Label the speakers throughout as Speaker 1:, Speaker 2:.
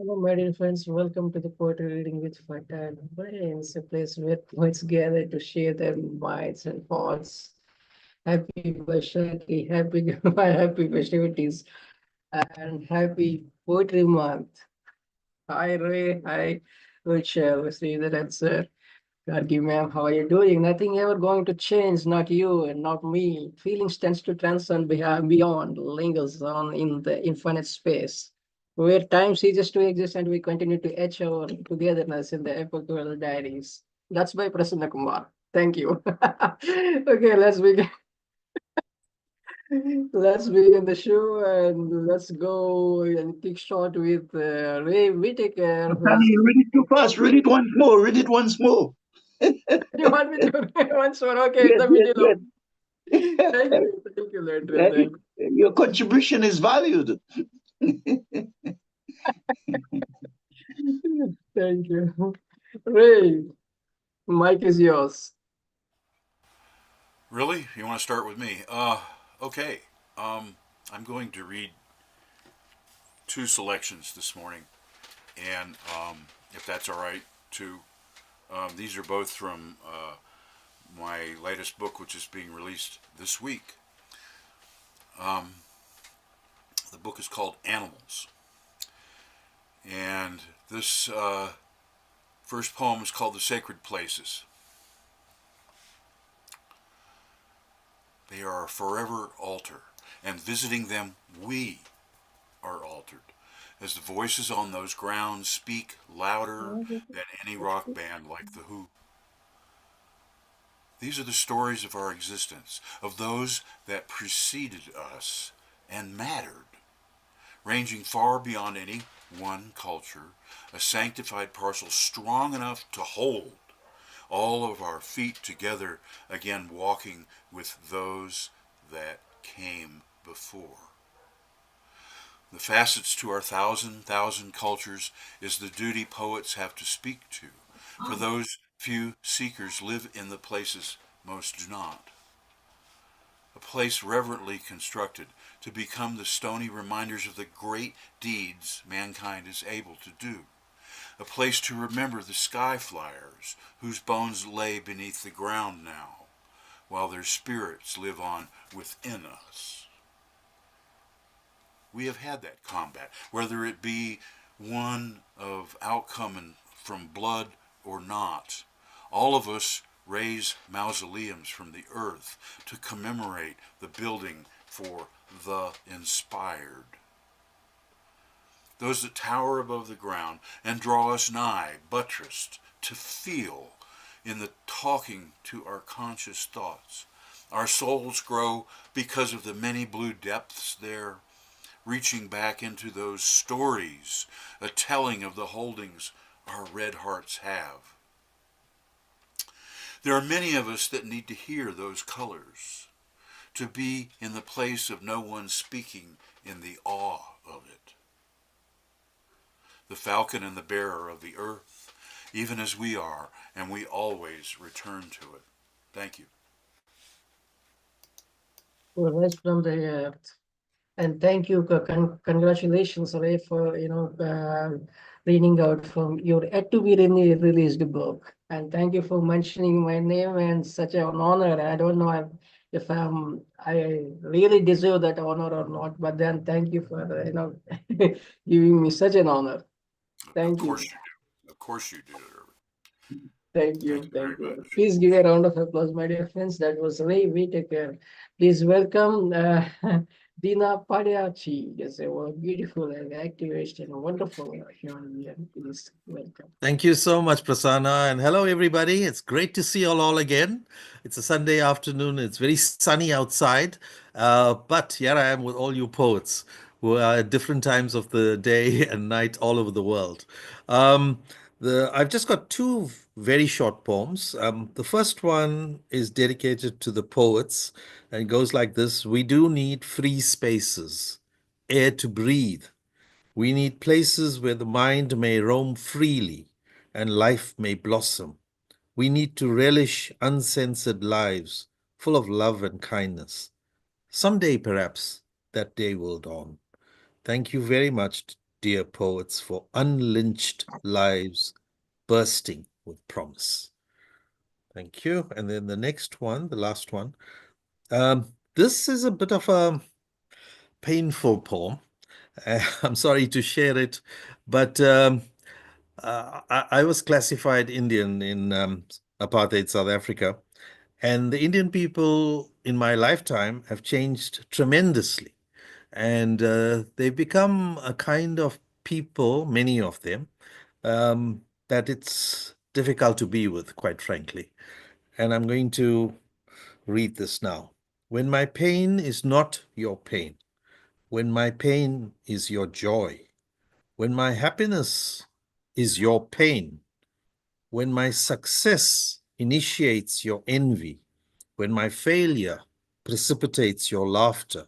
Speaker 1: Hello, my dear friends. Welcome to the Poetry Reading with Fertile Brains, a place where poets gather to share their minds and thoughts. Happy Vaishaki, happy festivities, and happy Poetry Month. Hi, Ray. Hi, Rachel. Sreedharan, sir. Gargi, ma'am, how are you doing? Nothing ever going to change, not you and not me. Feelings tends to transcend beyond, lingers on in the infinite space, where time ceases to exist and we continue to etch our togetherness in the epochal diaries. That's by Prasanna Kumar. Thank you. Okay, let's begin. Let's begin the show and let's go and kick shot with Ray Whitaker, who
Speaker 2: Danny,
Speaker 1: is.
Speaker 2: you read it too fast. Read it once more. Read it once more.
Speaker 1: You want me to read once more? Okay, in
Speaker 2: Yes,
Speaker 1: the
Speaker 2: yes,
Speaker 1: middle of.
Speaker 2: yes.
Speaker 1: Thank you, Later.
Speaker 2: Yeah,
Speaker 1: Thank
Speaker 2: your contribution is valued.
Speaker 1: you. Thank you. Ray, mic is yours.
Speaker 3: Really? You want to start with me? Okay. I'm going to read two selections this morning, and if that's all right, too. These are both from my latest book, which is being released this week. Um, the book is called Animals, and this first poem is called The Sacred Places. They are a forever altar, and visiting them, we are altered, as the voices on those grounds speak louder than any rock band like The Who. These are the stories of our existence, of those that preceded us and mattered, ranging far beyond any one culture, a sanctified parcel strong enough to hold all of our feet together again, walking with those that came before. The facets to our thousand cultures is the duty poets have to speak to, for those few seekers live in the places most do not. A place reverently constructed to become the stony reminders of the great deeds mankind is able to do. A place to remember the sky flyers whose bones lay beneath the ground now, while their spirits live on within us. We have had that combat, whether it be one of outcome from blood or not. All of us raise mausoleums from the earth to commemorate the building for the inspired. Those that tower above the ground and draw us nigh, buttressed, to feel in the talking to our conscious thoughts. Our souls grow because of the many blue depths there, reaching back into those stories, a telling of the holdings our red hearts have. There are many of us that need to hear those colors, to be in the place of no one speaking in the awe of it. The falcon and the bearer of the earth, even as we are, and we always return to it. Thank you.
Speaker 1: Rise from the earth. And thank you. Congratulations, Ray, for reading out from your yet to be released book. And thank you for mentioning my name and such an honor. I don't know if I really deserve that honor or not, but then thank you for giving me such an honor.
Speaker 3: Of
Speaker 1: Thank
Speaker 3: course
Speaker 1: you.
Speaker 3: you do. Of course you do, Irvin.
Speaker 1: Thank
Speaker 3: Thank
Speaker 1: you.
Speaker 3: you very
Speaker 1: Thank you.
Speaker 3: much.
Speaker 1: Please give a round of applause, my dear friends. That was Ray Whitaker. Please welcome Deena Padayachee. Is a beautiful and activist and a wonderful human being. Please welcome.
Speaker 4: Thank you so much, Prasanna. And hello, everybody. It's great to see you all again. It's a Sunday afternoon. It's very sunny outside. But here I am with all you poets who are at different times of the day and night all over the world. Um, I've just got two very short poems. The first one is dedicated to the poets and goes like this. We do need free spaces, air to breathe. We need places where the mind may roam freely and life may blossom. We need to relish uncensored lives full of love and kindness. Someday, perhaps, that day will dawn. Thank you very much. dear poets, for unlynched lives bursting with promise. Thank you. And then the next one, the last one. This is a bit of a painful poem. I'm sorry to share it, but I was classified Indian in apartheid South Africa, and the Indian people in my lifetime have changed tremendously, and they've become a kind of people, many of them, that it's difficult to be with, quite frankly. And I'm going to read this now. When my pain is not your pain, when my pain is your joy, when my happiness is your pain, when my success initiates your envy, when my failure precipitates your laughter,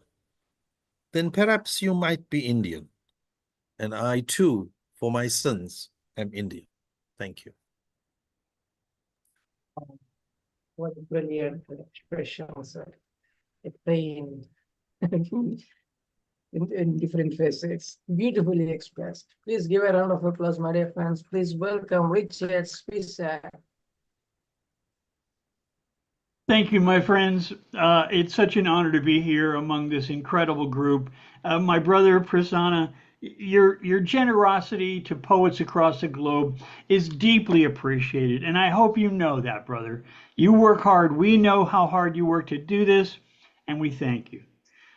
Speaker 4: then perhaps you might be Indian, and I too, for my sins, am Indian. Thank you.
Speaker 1: What a brilliant expression, sir. A pain in different facets, beautifully expressed. Please give a round of applause, my dear fans. Please welcome Richard Spisak.
Speaker 5: Thank you, my friends. It's such an honor to be here among this incredible group. My brother Prasanna, your generosity to poets across the globe is deeply appreciated, and I hope you know that, brother. You work hard. We know how hard you work to do this, and we thank you.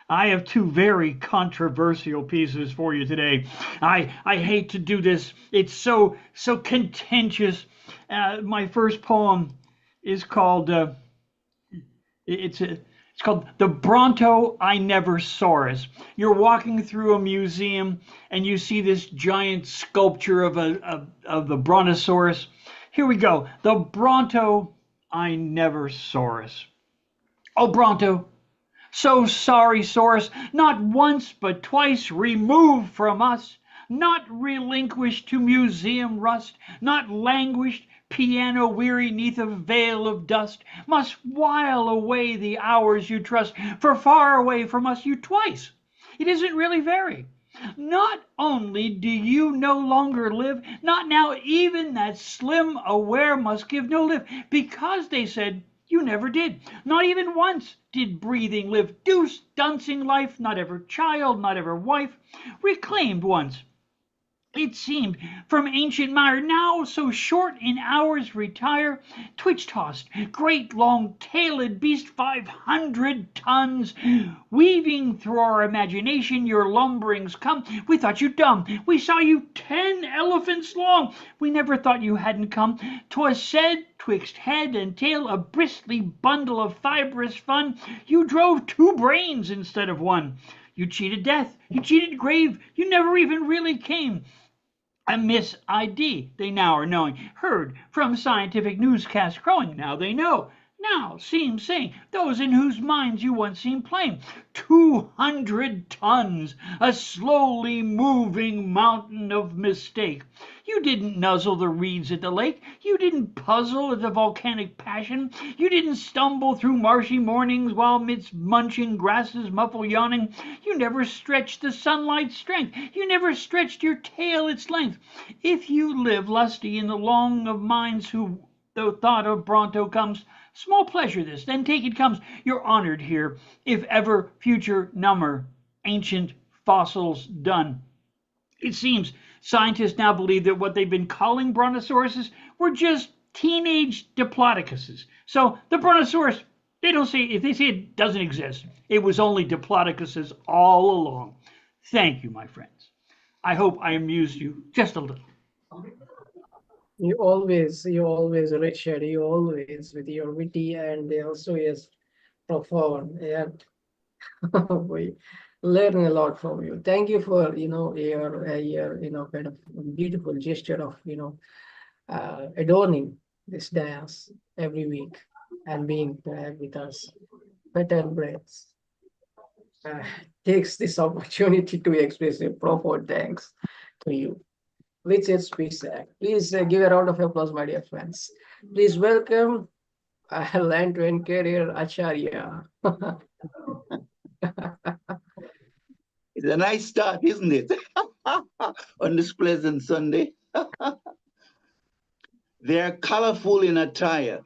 Speaker 5: I have two very controversial pieces for you today. I hate to do this. It's so contentious. My first poem is called. It's called The Bronto I Never Saurus. You're walking through a museum and you see this giant sculpture of the Brontosaurus. Here we go. The Bronto I Never Saurus. Oh, Bronto, so sorry, Saurus, not once but twice removed from us, not relinquished to museum rust, not languished piano weary neath a veil of dust, must while away the hours you trust, for far away from us you twice. It isn't really very. Not only do you no longer live, not now even that slim aware must give no lift, because they said you never did. Not even once did breathing live, deuce duncing life, not ever child, not ever wife, reclaimed once. It seemed from ancient mire, now so short in hours retire, twitch-tossed, great long-tailed beast, 500 tons, weaving through our imagination your lumberings come. We thought you dumb, we saw you 10 elephants long, we never thought you hadn't come. 'Twas said, twixt head and tail, a bristly bundle of fibrous fun, you drove 2 brains instead of 1. You cheated death, you cheated grave, you never even really came. A Miss ID, they now are knowing, heard from scientific newscasts crowing, now they know, now seem saying, those in whose minds you once seemed plain. 200 tons, a slowly moving mountain of mistake. You didn't nuzzle the reeds at the lake, you didn't puzzle at the volcanic passion, you didn't stumble through marshy mornings while midst munching grasses muffle yawning, you never stretched the sunlight's strength, you never stretched your tail its length. If you live lusty in the long of minds who, though thought of Bronto comes, small pleasure this, then take it comes, you're honored here, if ever future number, ancient fossils done. It seems scientists now believe that what they've been calling brontosauruses were just teenage diplodocuses. So the brontosaurus, they don't say, if they say it doesn't exist, it was only diplodocuses all along. Thank you, my friends. I hope I amused you just a little.
Speaker 1: You always, Richard, you always with your witty and also yes, profound. And we learn a lot from you. Thank you for your kind of beautiful gesture of adorning this dais every week and being with us. Better breaths. Takes this opportunity to express a profound thanks to you. Richard Spisak. Please give a round of applause, my dear friends. Please welcome land to end career Acharya.
Speaker 2: It's a nice start, isn't it? on this pleasant Sunday. They are colorful in attire,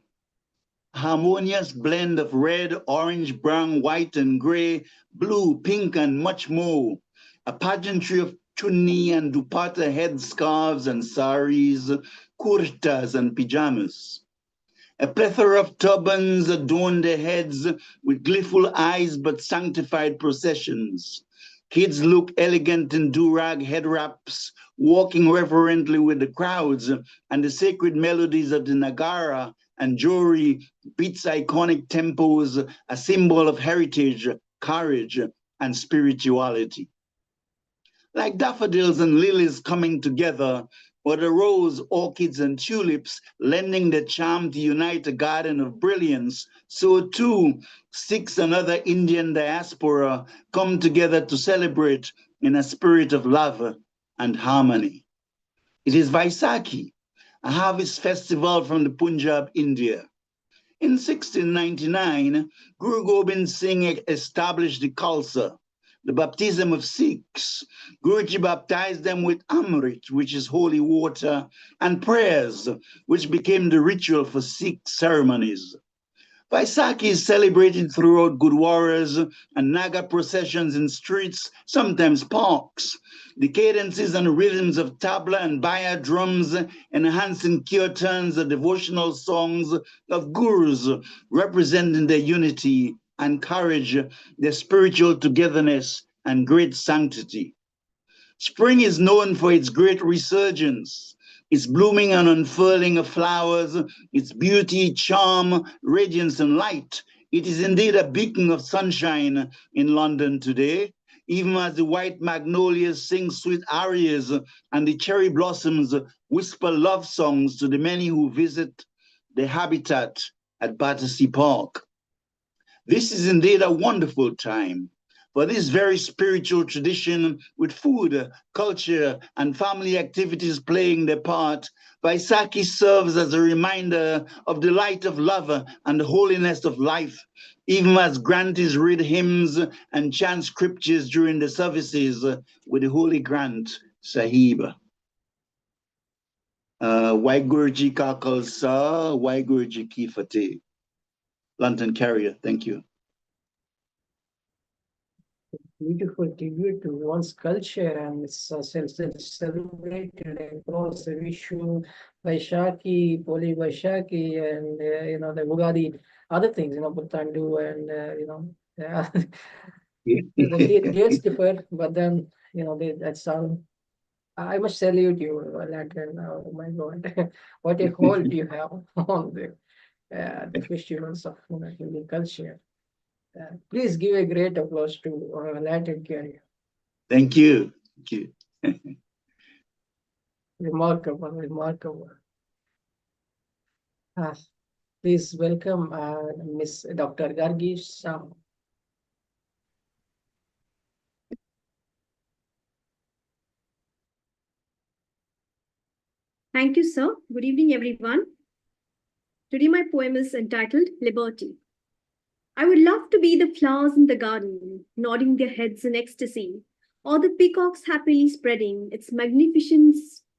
Speaker 2: harmonious blend of red, orange, brown, white, and gray, blue, pink, and much more. A pageantry of chunni and dupatta headscarves and saris, kurtas and pajamas. A plethora of turbans adorn their heads with gleeful eyes but sanctified processions. Kids look elegant in durag head wraps, walking reverently with the crowds, and the sacred melodies of the Nagara and Jori beats iconic tempos, a symbol of heritage, courage, and spirituality. Like daffodils and lilies coming together, or the rose, orchids, and tulips lending their charm to unite a garden of brilliance, so too Sikhs and other Indian diaspora come together to celebrate in a spirit of love and harmony. It is Vaisakhi, a harvest festival from the Punjab, India. In 1699, Guru Gobind Singh established the Khalsa, the baptism of Sikhs. Guruji baptized them with Amrit, which is holy water, and prayers, which became the ritual for Sikh ceremonies. Vaisakhi is celebrated throughout Gurdwaras and Naga processions in streets, sometimes parks. The cadences and rhythms of tabla and baya drums enhancing kirtans, the devotional songs of gurus representing their unity and courage, their spiritual togetherness and great sanctity. Spring is known for its great resurgence, its blooming and unfurling of flowers, its beauty, charm, radiance, and light. It is indeed a beacon of sunshine in London today, even as the white magnolias sing sweet arias and the cherry blossoms whisper love songs to the many who visit their habitat at Battersea Park. This is indeed a wonderful time. For this very spiritual tradition, with food, culture, and family activities playing their part, Vaisakhi serves as a reminder of the light of love and the holiness of life, even as grantees read hymns and chant scriptures during the services with the Holy Grant Sahib. Waiguruji Ka Khalsa, Waiguruji Ki Fateh. London Carrier, thank you.
Speaker 1: Beautiful tribute to one's culture, and it's celebrated across the Vishu, Vaishakhi, Poli Vaishakhi, and the Ugadi, other things, Puthandu, and the dates differ, but then that's all. I must salute you, Latin. Oh my God, what a hold you have on the festivals of Hindi culture. Please give a great applause to Latin Carrier.
Speaker 2: Thank you. Thank you.
Speaker 1: Remarkable, remarkable. Please welcome Miss Dr. Gargi Saha.
Speaker 6: Thank you, sir. Good evening, everyone. Today my poem is entitled Liberty. I would love to be the flowers in the garden, nodding their heads in ecstasy, or the peacock's happily spreading its magnificent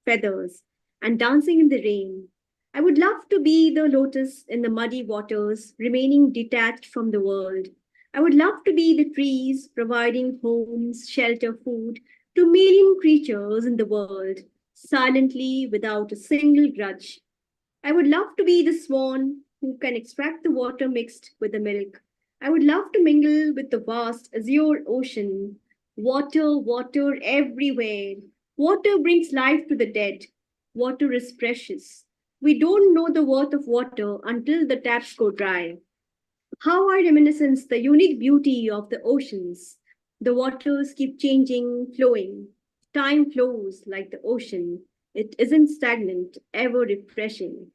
Speaker 6: feathers and dancing in the rain. I would love to be the lotus in the muddy waters, remaining detached from the world. I would love to be the trees, providing homes, shelter, food to million creatures in the world, silently without a single grudge. I would love to be the swan who can extract the water mixed with the milk. I would love to mingle with the vast azure ocean. Water, water everywhere. Water brings life to the dead. Water is precious. We don't know the worth of water until the taps go dry. How I reminiscence the unique beauty of the oceans. The waters keep changing, flowing. Time flows like the ocean. It isn't stagnant, ever refreshing.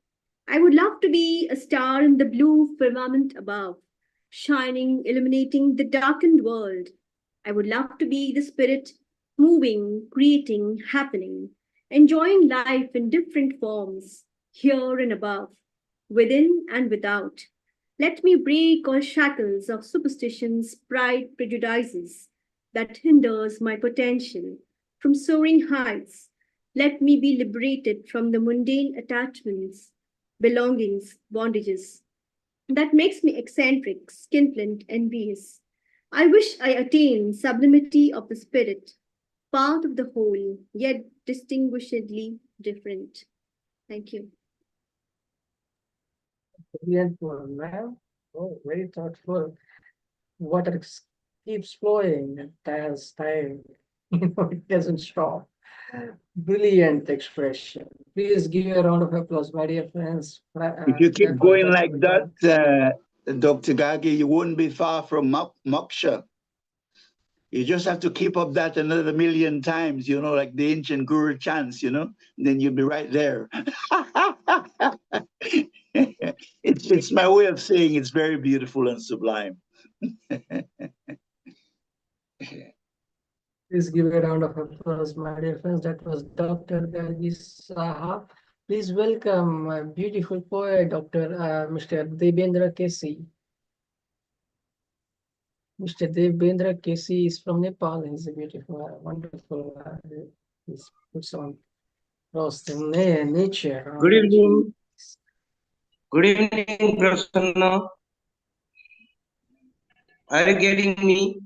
Speaker 6: I would love to be a star in the blue firmament above, shining, illuminating the darkened world. I would love to be the spirit, moving, creating, happening, enjoying life in different forms, here and above, within and without. Let me break all shackles of superstitions, pride, prejudices that hinders my potential. from soaring heights. Let me be liberated from the mundane attachments, belongings, bondages. That makes me eccentric, skinflint, envious. I wish I attained sublimity of the spirit, part of the whole, yet distinguishedly different. Thank you.
Speaker 1: Brilliant poem, ma'am. Oh, very thoughtful. Water keeps flowing as time, it doesn't stop. Brilliant expression. Please give a round of applause, my dear friends.
Speaker 2: If you keep
Speaker 1: That was
Speaker 2: going like
Speaker 1: that.
Speaker 2: that, Dr. Gargi, you won't be far from moksha. You just have to keep up that another million times, like the ancient guru chants, then you'll be right there. It's my way of saying it's very beautiful and sublime.
Speaker 1: Please give a round of applause, my dear friends. That was Dr. Gargi Saha. Please welcome a beautiful poet, Mr. Devendra KC. Mr. Devendra KC is from Nepal. He's a beautiful, wonderful. He puts on across the nature.
Speaker 7: Good evening. Good evening, Prasanna. Are you getting me?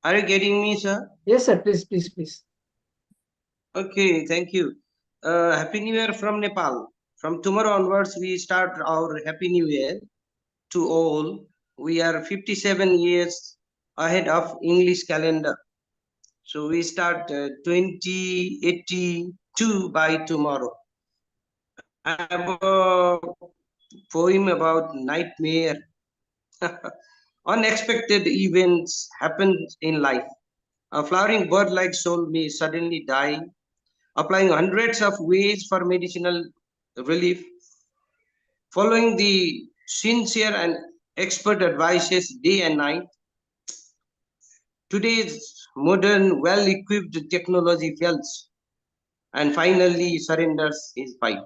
Speaker 7: Are you getting me, sir?
Speaker 1: Yes, sir. Please.
Speaker 7: Okay, thank you. Happy New Year from Nepal. From tomorrow onwards, we start our Happy New Year to all. We are 57 years ahead of English calendar. So we start 2082 by tomorrow. I have a poem about nightmare. Unexpected events happen in life. A flowering bird-like soul may suddenly die, applying hundreds of ways for medicinal relief, following the sincere and expert advices day and night. Today's modern, well-equipped technology fails and finally surrenders his fight.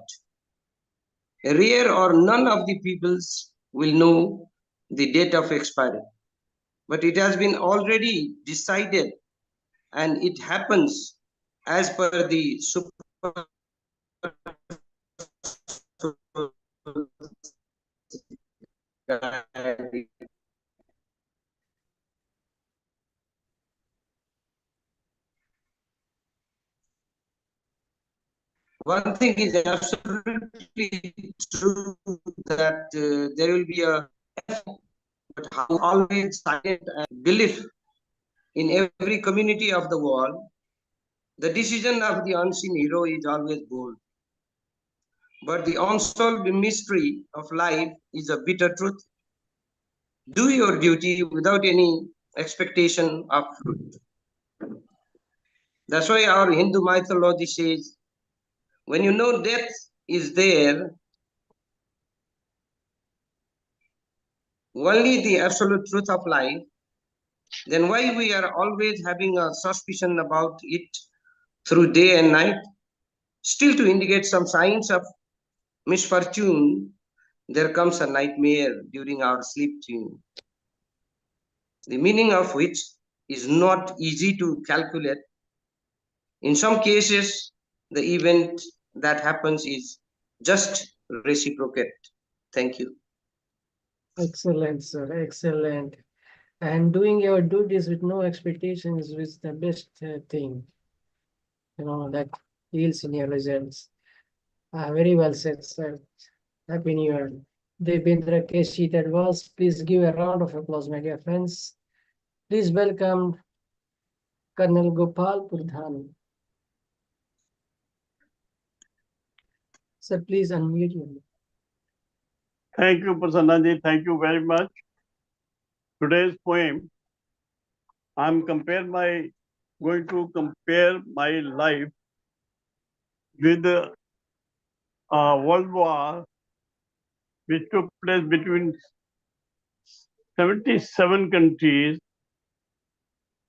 Speaker 7: Rare or none of the peoples will know the date of expiry, but it has been already decided and it happens as per the super. One thing is absolutely true that there will be a but how always silent and belief in every community of the world. The decision of the unseen hero is always bold. But the unsolved mystery of life is a bitter truth. Do your duty without any expectation of fruit. That's why our Hindu mythology says, when you know death is there, only the absolute truth of life, then why we are always having a suspicion about it through day and night? Still to indicate some signs of misfortune, there comes a nightmare during our sleep tune, the meaning of which is not easy to calculate. In some cases, the event that happens is just reciprocate. Thank you.
Speaker 1: Excellent, sir. Excellent. And doing your duties with no expectations is the best thing. That yields in your results. Very well said, sir. Happy New Year. Devendra KC, that was. Please give a round of applause, my dear friends. Please welcome Colonel Gopal Purdhani. Sir, please unmute you.
Speaker 8: Thank you, Prasannaji. Thank you very much. Today's poem, I'm going to compare my life with a world war which took place between 77 countries.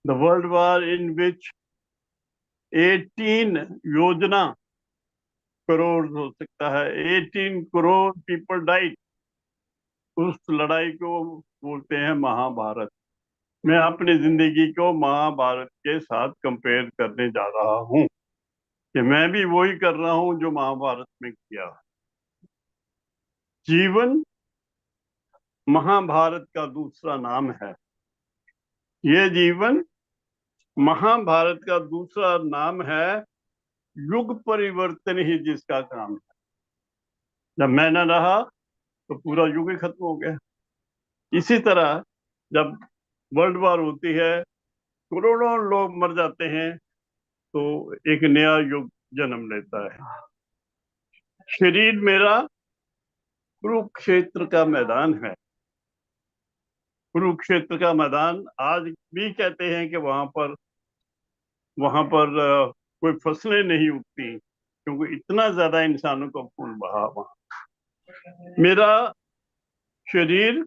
Speaker 8: The world war in which 18 yojana crores हो सकता है, 18 crore people died. उस लड़ाई को बोलते हैं महाभारत. मैं अपनी जिंदगी को महाभारत के साथ कंपेयर करने जा रहा हूँ कि मैं भी वही कर रहा हूँ जो महाभारत में किया। जीवन महाभारत का दूसरा नाम है। ये जीवन महाभारत का दूसरा नाम है। युग परिवर्तन ही जिसका काम है। जब मैं न रहा तो पूरा युग ही खत्म हो गया। इसी तरह जब वर्ल्ड वॉर होती है, करोड़ों लोग मर जाते हैं, तो एक नया युग जन्म लेता है। शरीर मेरा कुरुक्षेत्र का मैदान है। कुरुक्षेत्र का मैदान आज भी कहते हैं कि वहां पर कोई फसलें नहीं उगती, क्योंकि इतना ज्यादा इंसानों का खून बहा वहां। मेरा शरीर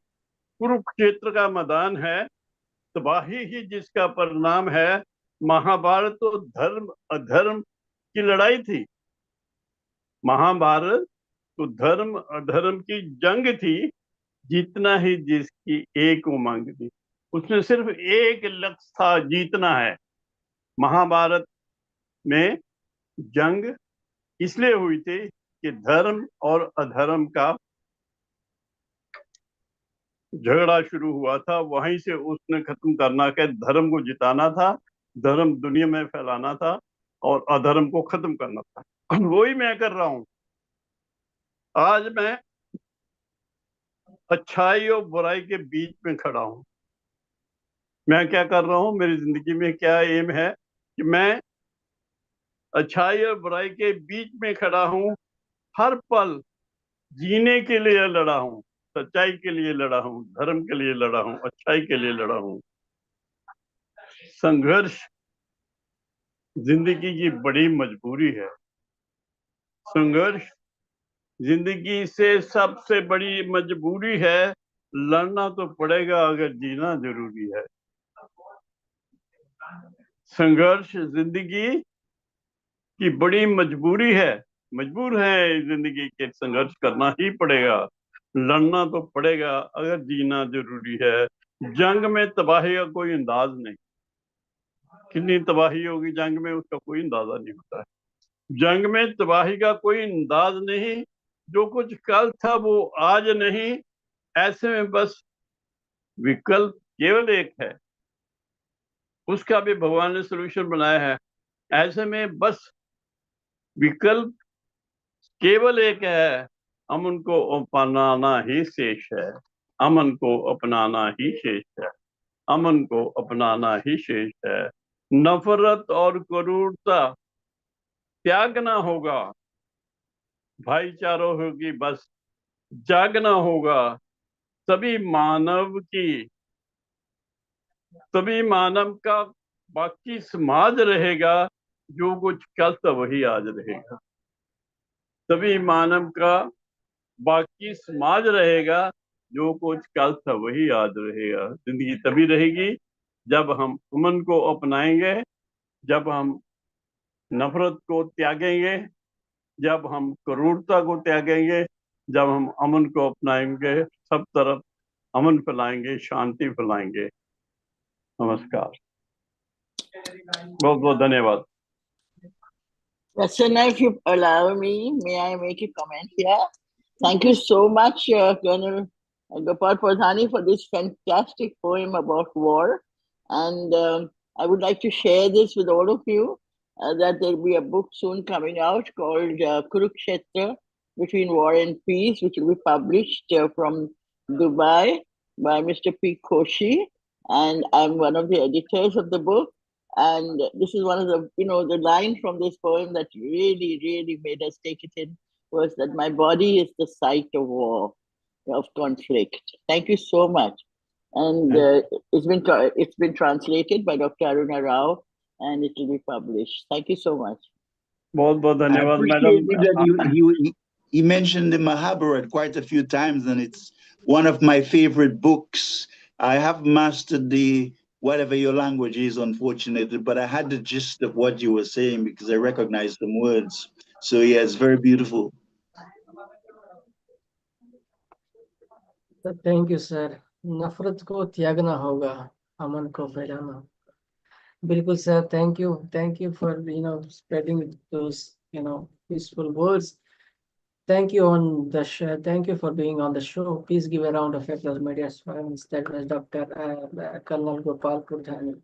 Speaker 8: कुरुक्षेत्र का मैदान है। तबाही ही जिसका परिणाम है। महाभारत तो धर्म अधर्म की लड़ाई थी। महाभारत तो धर्म अधर्म की जंग थी। जीतना ही जिसकी एक उमंग थी। उसमें सिर्फ एक लक्ष्य था, जीतना है। महाभारत में जंग इसलिए हुई थी कि धर्म और अधर्म का झगड़ा शुरू हुआ था। वहीं से उसने खत्म करना के धर्म को जिताना था, धर्म दुनिया में फैलाना था और अधर्म को खत्म करना था। वही मैं कर रहा हूं। आज मैं अच्छाई और बुराई के बीच में खड़ा हूं। मैं क्या कर रहा हूं, मेरी जिंदगी में क्या एम है कि मैं अच्छाई और बुराई के बीच में खड़ा हूं। हर पल जीने के लिए लड़ा हूं, सच्चाई के लिए लड़ा हूं, धर्म के लिए लड़ा हूं, अच्छाई के लिए लड़ा हूं। संघर्ष जिंदगी की बड़ी मजबूरी है। संघर्ष जिंदगी से सबसे बड़ी मजबूरी है। लड़ना तो पड़ेगा अगर जीना जरूरी है। संघर्ष जिंदगी की बड़ी मजबूरी है। मजबूर है जिंदगी के, संघर्ष करना ही पड़ेगा। लड़ना तो पड़ेगा अगर जीना जरूरी है। जंग में तबाही का कोई अंदाज नहीं। कितनी तबाही होगी जंग में, उसका कोई अंदाजा नहीं होता है। जंग में तबाही का कोई अंदाज नहीं। जो कुछ कल था वो आज नहीं। ऐसे में बस विकल्प केवल एक है, उसका भी भगवान ने सोल्यूशन बनाया है। ऐसे में बस विकल्प केवल एक है, अमन को अपनाना ही शेष है। अमन को अपनाना ही शेष है। अमन को अपनाना ही शेष है। नफरत और क्रूरता त्यागना होगा। भाईचारा होगी बस जागना होगा। सभी मानव का बाकी समाज रहेगा। जो कुछ कल था वही आज रहेगा। सभी मानव का बाकी समाज रहेगा। जो कुछ कल था वही आज रहेगा। जिंदगी तभी रहेगी जब हम अमन को अपनाएंगे, जब हम नफरत को त्यागेंगे, जब हम क्रूरता को त्यागेंगे, जब हम अमन को अपनाएंगे। सब तरफ अमन फैलाएंगे, शांति फैलाएंगे। नमस्कार, बहुत बहुत धन्यवाद।
Speaker 9: Prasanna, if you allow me, may I make a comment here? Thank you so much, Colonel Gopal Purdhani, for this fantastic poem about war. And I would like to share this with all of you, that there will be a book soon coming out called Kurukshetra, Between War and Peace, which will be published from Dubai by Mr. P. Koshy. And I'm one of the editors of the book. And this is one of the, the line from this poem that really, really made us take it in was that my body is the site of war, of conflict. Thank you so much. And it's been translated by Dr. Aruna Rao, and it will be published. Thank you so much.
Speaker 8: बहुत बहुत धन्यवाद
Speaker 2: madam. He mentioned the Mahabharata quite a few times, and it's one of my favorite books. I have mastered the whatever your language is, unfortunately, but I had the gist of what you were saying because I recognized some words. So yeah, it's very beautiful.
Speaker 1: Thank you, sir. नफरत को त्यागना होगा, Aman ko Vedana. Bilkul sir, thank you. Thank you for spreading those peaceful words. Thank you on the show. Thank you for being on the show. Please give a round of applause, my dear friends. That was Dr. Colonel Gopal Purdhani.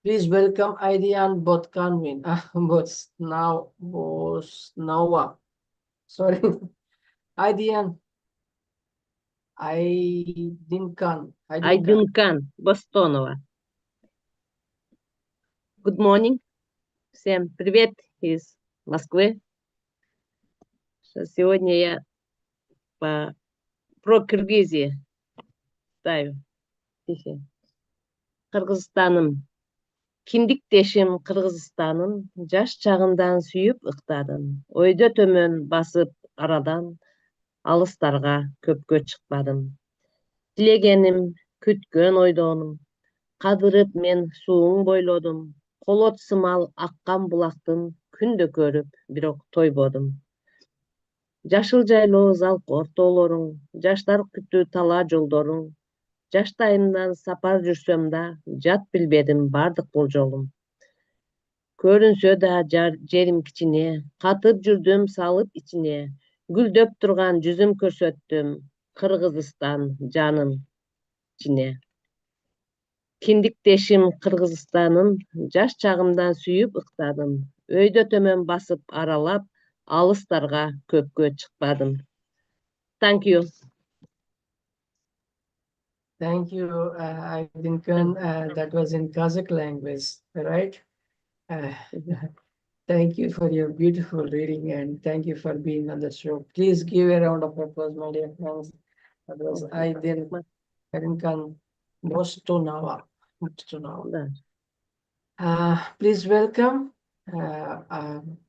Speaker 1: Please welcome Aidian Botkonvin. Bosnawa. Sorry. Aidian. Aydinkan.
Speaker 10: Айдынкан Бостонова. Good morning. Всем привет из Москвы. Сегодня я про Киргизию ставлю стихи. Кыргызстаным, киндиктешим Кыргызстаным, жаш чагымдан сүйүп ыктадым. Ойдо төмөн басып арадан, алыстарга көпкө чыкпадым. Тилегеним, күткөн ойдонум, кадырып мен сууң бойлодум. Колот сымал аккан булактын күндө көрүп, бирок тойбодум. Жашыл жайлоо залкор тоолоруң, жаштар күтүү тала жолдоруң. Жаштайымдан сапар жүрсөм да, жат билбедим бардык болжолум. Көрүнсө да жерим кичине, катып жүрдүм салып ичине. Гүлдөп турган жүзүм көрсөттүм, Кыргызстан жаным ичине. Киндиктешим Кыргызстаным, жаш чагымдан сүйүп ыктадым. Өйдө төмөн басып аралап, алыстарга көпкө чыкпадым. Thank you.
Speaker 1: Thank you, Aydinkan. That was in Kazakh language, right? Thank you for your beautiful reading and thank you for being on the show. Please give a round of applause, my dear friends. That was Aydinkan Bostonava. Please welcome.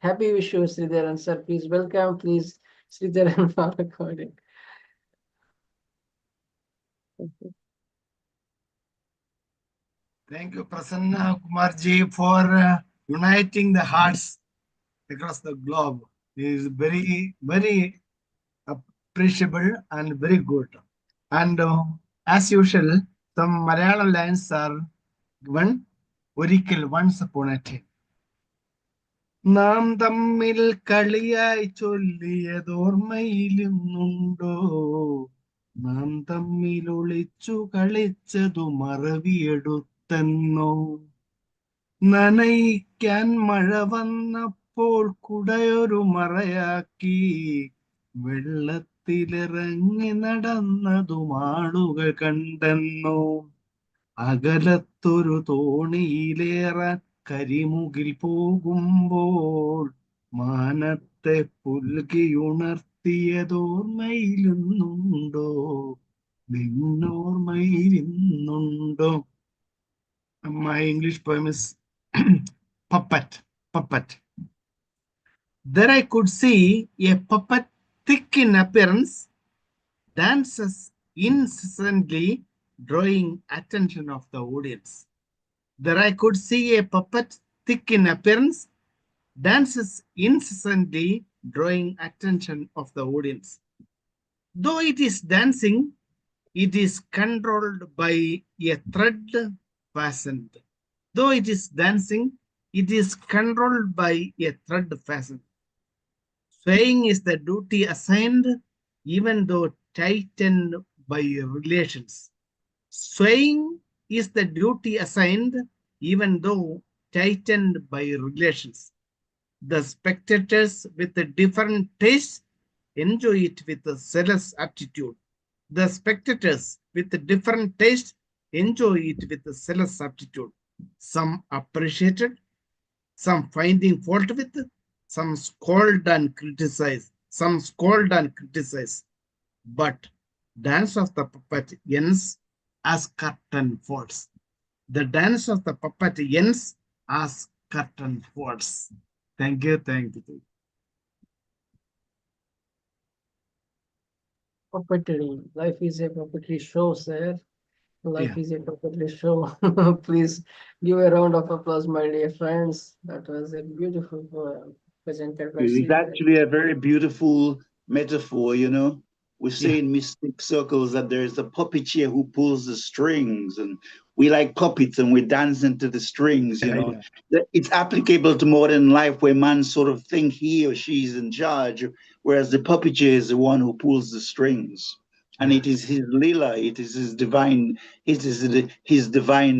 Speaker 1: Happy wish you, Sreedharan sir. Please welcome, please, Sreedharan Parokode.
Speaker 11: Thank you, Prasanna Kumarji, for uniting the hearts across the globe. It is very, very appreciable and very good. And as usual, some Malayalam lines are given. Orikal, once upon a time. നാം തമ്മിൽ കളിയായി ചൊല്ലിയതോർമ്മയിലുന്നുണ്ടോ നാം തമ്മിൽ ഒളിച്ചു കളിച്ചതു മറവിയെടുത്തെന്നോ നനയിക്കാൻ മഴ വന്നപ്പോൾ കുടയൊരു മറയാക്കി വെള്ളത്തിലിറങ്ങി നടന്നതും ആളുകൾ കണ്ടെന്നോ അകലത്തൊരു തോണിയിലേറാൻ കരിമുകിൽ പോകുമ്പോൾ മാനത്തെ പുൽകിയുണർത്തിയതോർമ്മയിലുന്നുണ്ടോ നിന്നോർമ്മയിരുന്നുണ്ടോ. My English poem is Puppet. There I could see a puppet thick in appearance, dances incessantly, drawing attention of the audience. There I could see a puppet thick in appearance, dances incessantly, drawing attention of the audience. Though it is dancing, it is controlled by a thread fastened. Though it is dancing, it is controlled by a thread fastened. Swaying is the duty assigned, even though tightened by relations. Swaying is the duty assigned, even though tightened by relations. The spectators with a different taste enjoy it with a zealous attitude. The spectators with a different taste enjoy it with a zealous attitude. Some appreciated, some finding fault with, some scold and criticize, But dance of the puppet ends as curtain falls. The dance of the puppet ends as curtain falls. Thank you.
Speaker 1: Puppetry. Life is a puppetry show, sir. Life is a puppetry show. Please give a round of applause, my dear friends. That was a beautiful poem presented by
Speaker 2: It is actually a very beautiful metaphor, We say in mystic circles that there is a puppeteer who pulls the strings, and we like puppets and we dance into the strings, you know. It's applicable to modern life where man sort of think he or she is in charge, whereas the puppeteer is the one who pulls the strings. And it is his lila, it is his divine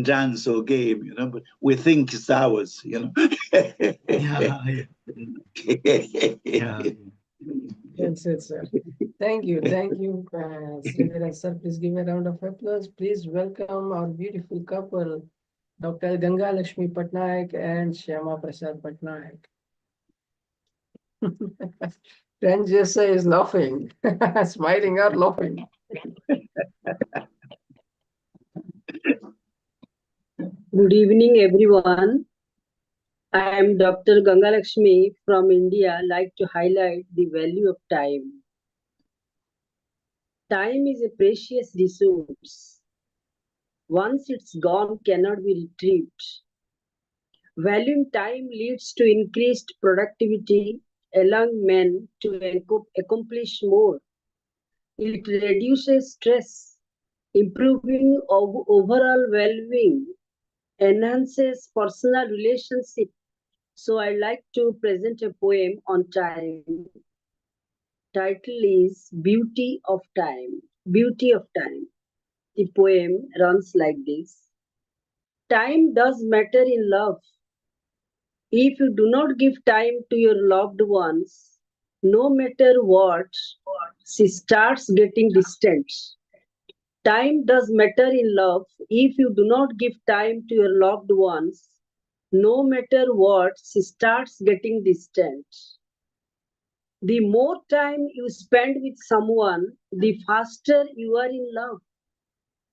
Speaker 2: dance or game, you know, but we think it's ours, you know.
Speaker 1: Yes, sir. Thank you. Sreedharan sir, please give a round of applause. Please welcome our beautiful couple, Dr. Gangalaxmi Patnaik and Shyamaprasad Patnaik. Ranjasa is laughing, smiling or laughing.
Speaker 12: Good evening, everyone. I am Dr. Gangalaxmi from India. Like to highlight the value of time. Time is a precious resource. Once it's gone, cannot be retrieved. Valuing time leads to increased productivity, allowing men to accomplish more. It reduces stress, improving overall well-being, enhances personal relationship. So I like to present a poem on time. Title is Beauty of Time. Beauty of Time. The poem runs like this. Time does matter in love. If you do not give time to your loved ones, no matter what, she starts getting distant. Time does matter in love. If you do not give time to your loved ones, no matter what, she starts getting distant. The more time you spend with someone, the faster you are in love.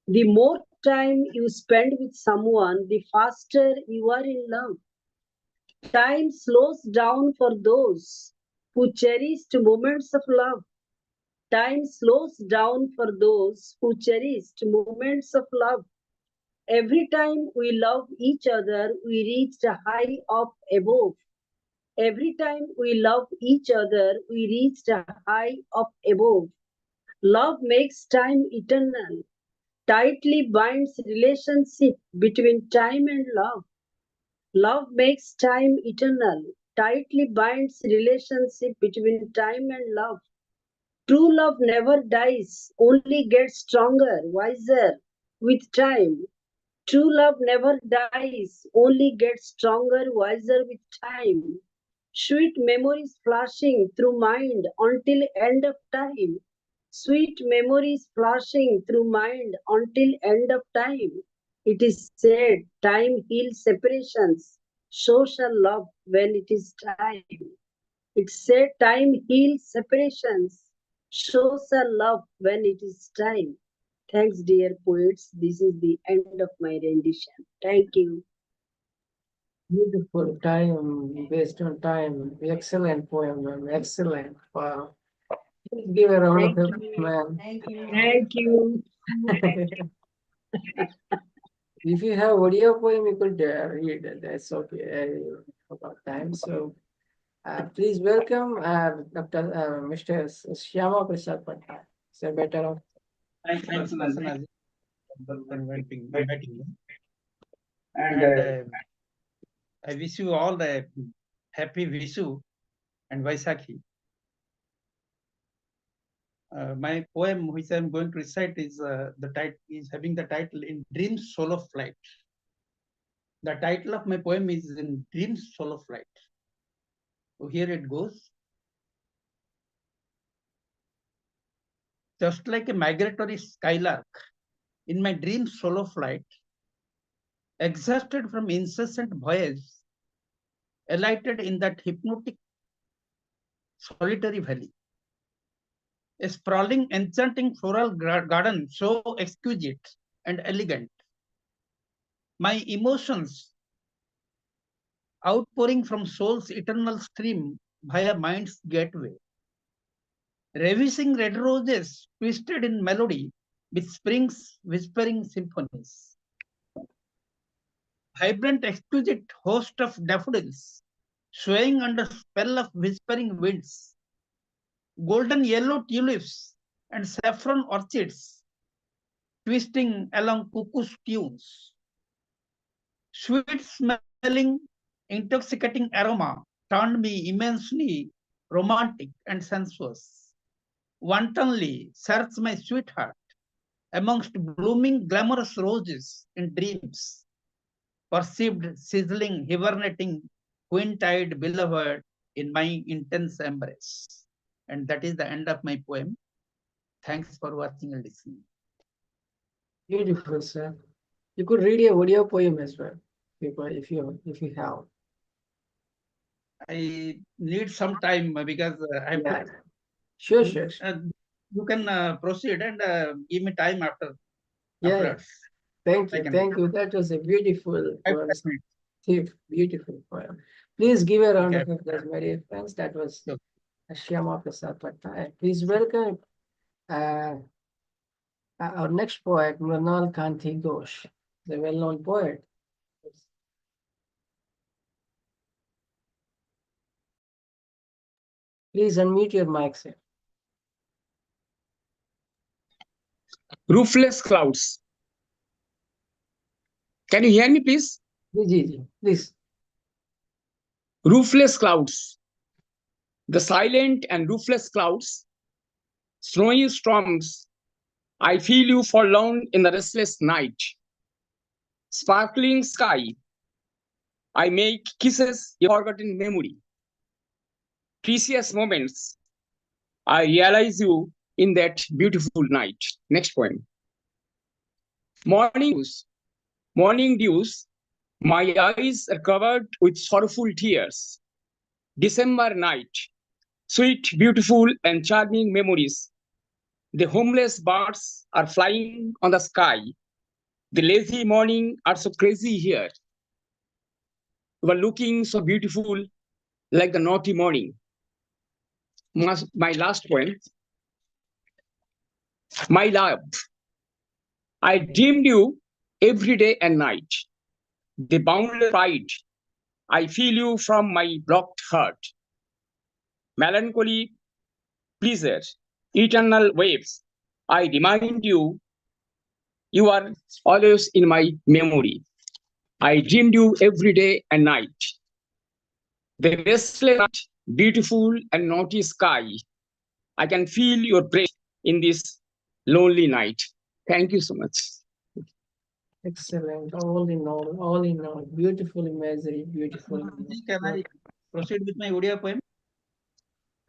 Speaker 12: The more time you spend with someone, the faster you are in love. Time slows down for those who cherished moments of love. Time slows down for those who cherished moments of love. Every time we love each other, we reach a high up above. Every time we love each other, we reach a high up above. Love makes time eternal, tightly binds relationship between time and love. Love makes time eternal, tightly binds relationship between time and love. True love never dies, only gets stronger, wiser with time. True love never dies, only gets stronger, wiser with time. Sweet memories flashing through mind until end of time. Sweet memories flashing through mind until end of time. It is said time heals separations, so shall love when it is time. It's said time heals separations, so shall love when it is time. Thanks, dear poets. This is the end of my rendition. Thank you.
Speaker 1: Beautiful time, based on time. Excellent poem, ma'am. Excellent. Wow. Please give a round of applause, ma'am.
Speaker 12: Thank you.
Speaker 1: If you have audio poem, you could read it. That's okay. About time. So please welcome Dr. Mr. Shyamaprasad Patnaik. So better off.
Speaker 13: Thanks, Nazi, for inviting me. And I wish you all a happy Vishu and Vaisakhi. My poem, which I'm going to recite, is having the title "In Dreams Solo Flight." The title of my poem is "In Dreams Solo Flight." So here it goes. Just like a migratory skylark, in my dreams solo flight, exhausted from incessant voyage, alighted in that hypnotic solitary valley. A sprawling, enchanting floral garden so exquisite and elegant. My emotions outpouring from soul's eternal stream via mind's gateway. Ravishing red roses twisted in melody with spring's whispering symphonies. Vibrant, exquisite host of daffodils swaying under spell of whispering winds. Golden yellow tulips and saffron orchids twisting along cuckoo's tunes. Sweet smelling, intoxicating aroma turned me immensely romantic and sensuous. Wantonly searched my sweetheart amongst blooming glamorous roses in dreams, perceived sizzling, hibernating, queen-tide beloved in my intense embrace. And that is the end of my poem. Thanks for watching and listening.
Speaker 1: Beautiful, sir. You could read a audio poem as well, if you have.
Speaker 13: I need some time because I have
Speaker 1: Yeah.
Speaker 13: to.
Speaker 1: Sure.
Speaker 13: You can proceed and give me time after.
Speaker 1: Yeah.
Speaker 13: afterwards.
Speaker 1: Thank
Speaker 13: I
Speaker 1: you.
Speaker 13: can
Speaker 1: Thank you. That was a beautiful poem.
Speaker 13: 5 minutes.
Speaker 1: Beautiful poem. Please give a round
Speaker 13: Okay.
Speaker 1: of applause, my dear friends. That was
Speaker 13: Sure.
Speaker 1: Shyamaprasad Patnaik. Please welcome our next poet, Mrinal Kanti Ghosh, the well-known poet. Please unmute your mic, sir.
Speaker 14: Roofless clouds. Can you hear me, please?
Speaker 1: Please.
Speaker 14: Roofless clouds. The silent and roofless clouds. Snowy storms. I feel you forlorn in the restless night. Sparkling sky. I make kisses a forgotten memory. Precious moments. I realize you in that beautiful night. Next poem. Morning dews. Morning dews. My eyes are covered with sorrowful tears. December night. Sweet, beautiful, and charming memories. The homeless birds are flying on the sky. The lazy morning are so crazy here. You are looking so beautiful like the naughty morning. My last poem. My love. I dreamed you every day and night. The boundless pride. I feel you from my blocked heart. Melancholy pleasure. Eternal waves. I remind you, you are always in my memory. I dreamed you every day and night. The restless night, beautiful and naughty sky. I can feel your breath in this lonely night. Thank you so much.
Speaker 1: Excellent. All in all, beautiful imagery, beautiful.
Speaker 13: Can I proceed with my audio poem?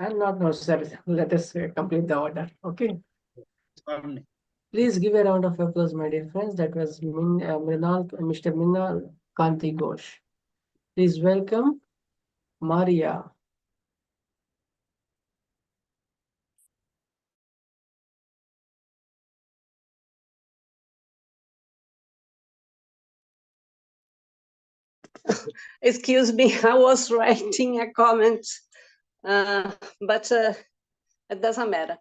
Speaker 1: And not necessary. Let us complete the order. Okay.
Speaker 13: Certainly.
Speaker 1: Please give a round of applause, my dear friends. That was Mr. Mrinal Kanti Ghosh. Please welcome Maria.
Speaker 15: Excuse me, I was writing a comment, but it doesn't matter.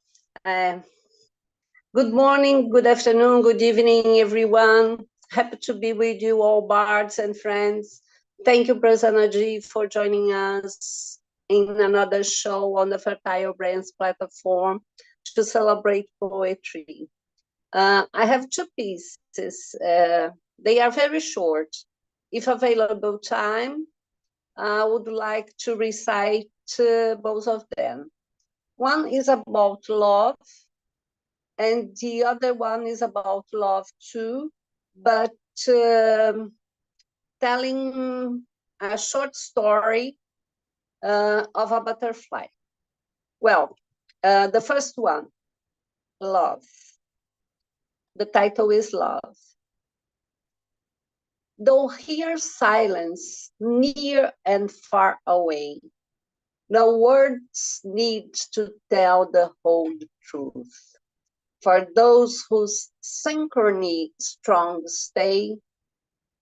Speaker 15: Good morning, good afternoon, good evening, everyone. Happy to be with you all, bards and friends. Thank you, Prasanna Ji, for joining us in another show on the Fertile Brains platform to celebrate poetry. I have two pieces. They are very short. If available time, I would like to recite both of them. One is about love, and the other one is about love too, but telling a short story of a butterfly. Well, the first one, love. The title is Love. Though hear silence near and far away, no words need to tell the whole truth. For those whose synchrony strong stay,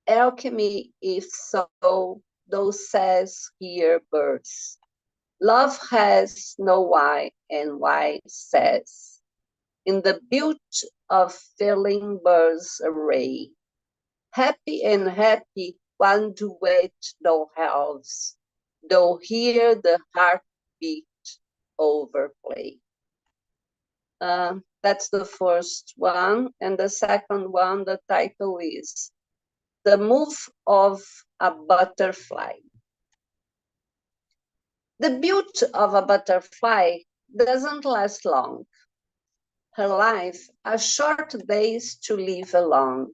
Speaker 15: alchemy if so, those says here birds. Love has no why, and why says, in the beauty of filling birds' array, happy and happy one duet thou halves, though hear the heartbeat overplay. That's the first one. And the second one, the title is The Move of a Butterfly. The beauty of a butterfly doesn't last long. Her life are short days to live along.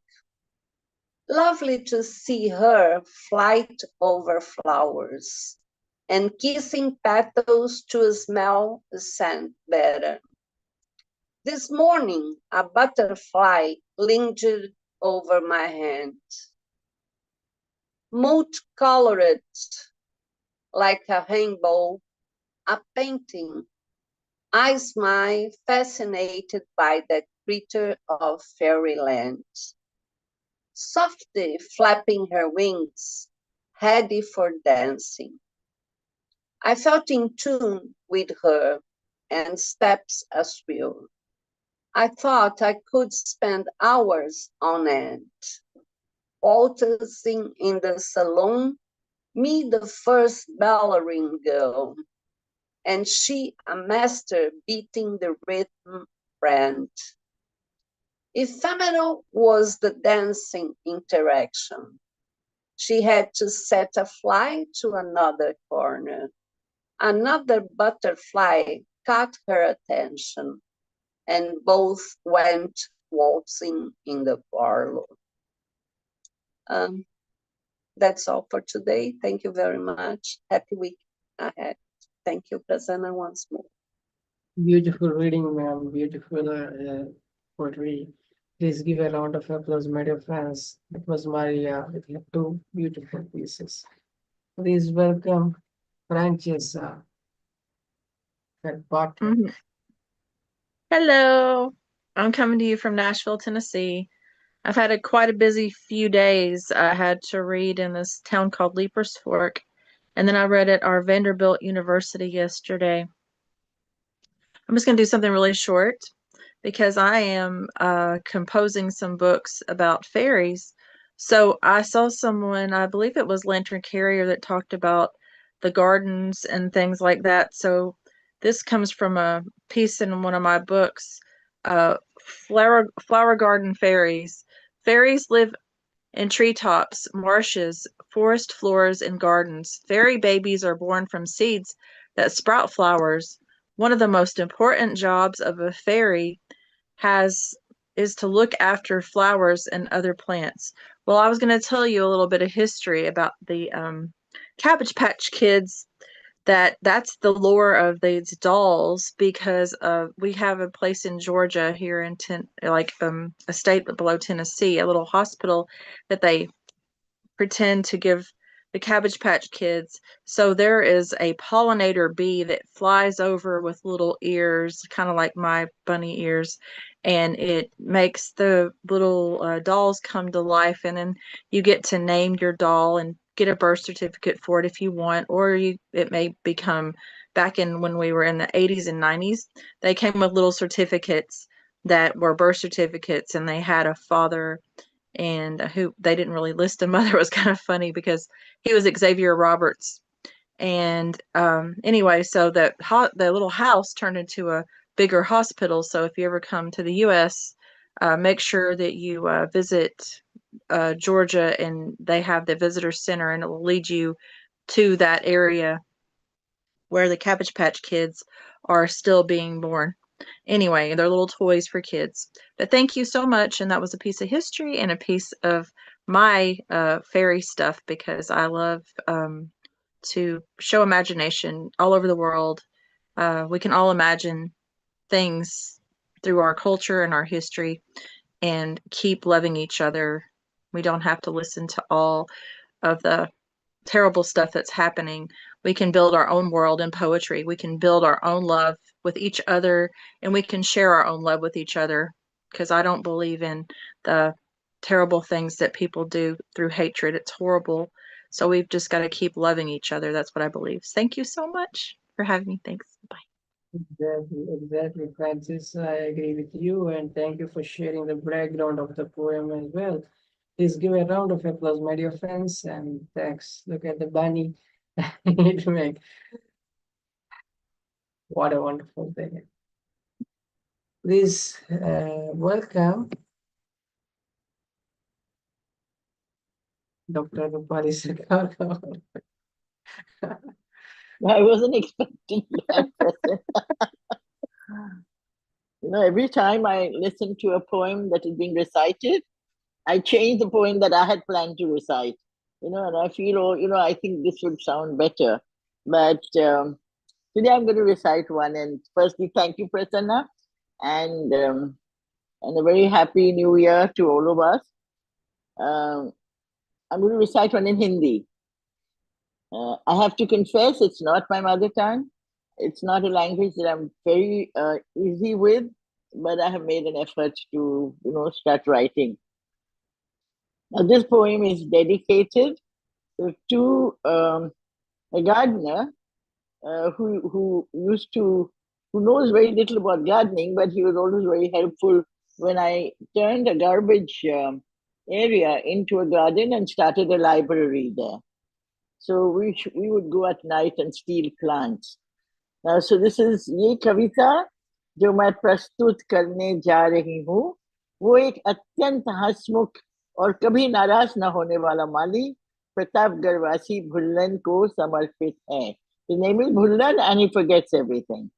Speaker 15: Lovely to see her flight over flowers and kissing petals to smell the scent better. This morning, a butterfly lingered over my hand, multicolored like a rainbow, a painting. I smile, fascinated by that creature of fairyland. Softly flapping her wings, ready for dancing. I felt in tune with her and steps as well. I thought I could spend hours on end, waltzing in the salon, me the first ballerina girl, and she a master beating the rhythm brand. Ephemeral was the dancing interaction. She had to set a fly to another corner. Another butterfly caught her attention, and both went waltzing in the parlor. That's all for today. Thank you very much. Happy week ahead. Thank you, Prasanna, once more.
Speaker 1: Beautiful reading, ma'am. Beautiful poetry. Please give a round of applause, my dear fans. It was Maria with her two beautiful pieces. Please welcome Francesca at bottom.
Speaker 16: Hello, I'm coming to you from Nashville, Tennessee. I've had quite a busy few days. I had to read in this town called Leapers Fork, and then I read at our Vanderbilt University yesterday. I'm just going to do something really short because I am composing some books about fairies. So I saw someone, I believe it was Lantern Carrier, that talked about the gardens and things like that. So this comes from a piece in one of my books, Flower Garden Fairies. Fairies live in treetops, marshes, forest floors, and gardens. Fairy babies are born from seeds that sprout flowers. One of the most important jobs of a fairy is to look after flowers and other plants. Well, I was going to tell you a little bit of history about the Cabbage Patch Kids. That's the lore of these dolls, because we have a place in Georgia here in a state below Tennessee, a little hospital that they pretend to give the Cabbage Patch Kids. So there is a pollinator bee that flies over with little ears, kind of like my bunny ears, and it makes the little dolls come to life, and then you get to name your doll and get a birth certificate for it if you want, or it may become, back in when we were in the 80s and 90s, they came with little certificates that were birth certificates, and they had a father and who they didn't really list a mother. It was kind of funny because he was Xavier Roberts. And anyway, so the little house turned into a bigger hospital. So if you ever come to the U.S., make sure that you visit Georgia, and they have the visitor center, and it will lead you to that area where the Cabbage Patch Kids are still being born. Anyway, they're little toys for kids. But thank you so much. And that was a piece of history and a piece of my fairy stuff, because I love to show imagination all over the world. We can all imagine things through our culture and our history and keep loving each other. We don't have to listen to all of the terrible stuff that's happening. We can build our own world in poetry. We can build our own love with each other, and we can share our own love with each other, because I don't believe in the terrible things that people do through hatred. It's horrible. So we've just got to keep loving each other. That's what I believe. Thank you so much for having me. Thanks. Bye.
Speaker 1: Exactly, Francis. I agree with you, and thank you for sharing the background of the poem as well. Please give a round of applause, my dear friends, and thanks. Look at the bunny. It make what a wonderful thing. Please welcome Dr. Roopali.
Speaker 9: I wasn't expecting that person. Every time I listen to a poem that is being recited, I change the poem that I had planned to recite. And I feel, I think this would sound better. But today I'm going to recite one. And firstly, thank you, Prasanna, and a very happy new year to all of us. I'm going to recite one in Hindi. I have to confess, it's not my mother tongue. It's not a language that I'm very easy with, but I have made an effort to, start writing. Now, this poem is dedicated to a gardener who knows very little about gardening, but he was always very helpful when I turned a garbage area into a garden and started a library there. So we would go at night and steal plants. Now, so this is ये कविता जो मैं प्रस्तुत करने जा रही हूँ, वो एक अत्यंत हंसमुख और कभी नाराज न होने वाला माली प्रतापगढ़ वासी भुल्लन को समर्पित है. The name is Bhullan and he forgets everything.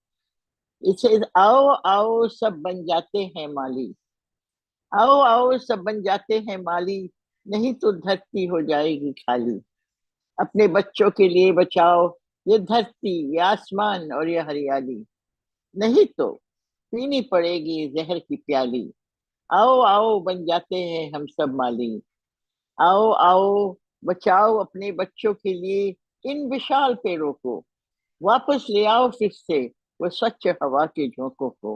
Speaker 9: It says, आओ आओ सब बन जाते हैं माली. आओ आओ सब बन जाते हैं माली, नहीं तो धरती हो जाएगी खाली. अपने बच्चों के लिए बचाओ ये धरती, ये आसमान और ये हरियाली, नहीं तो पीनी पड़ेगी जहर की प्याली. आओ आओ बन जाते हैं हम सब माली. आओ आओ बचाओ अपने बच्चों के लिए इन विशाल पेड़ों को. वापस ले आओ फिर से वो स्वच्छ हवा के झोंकों को.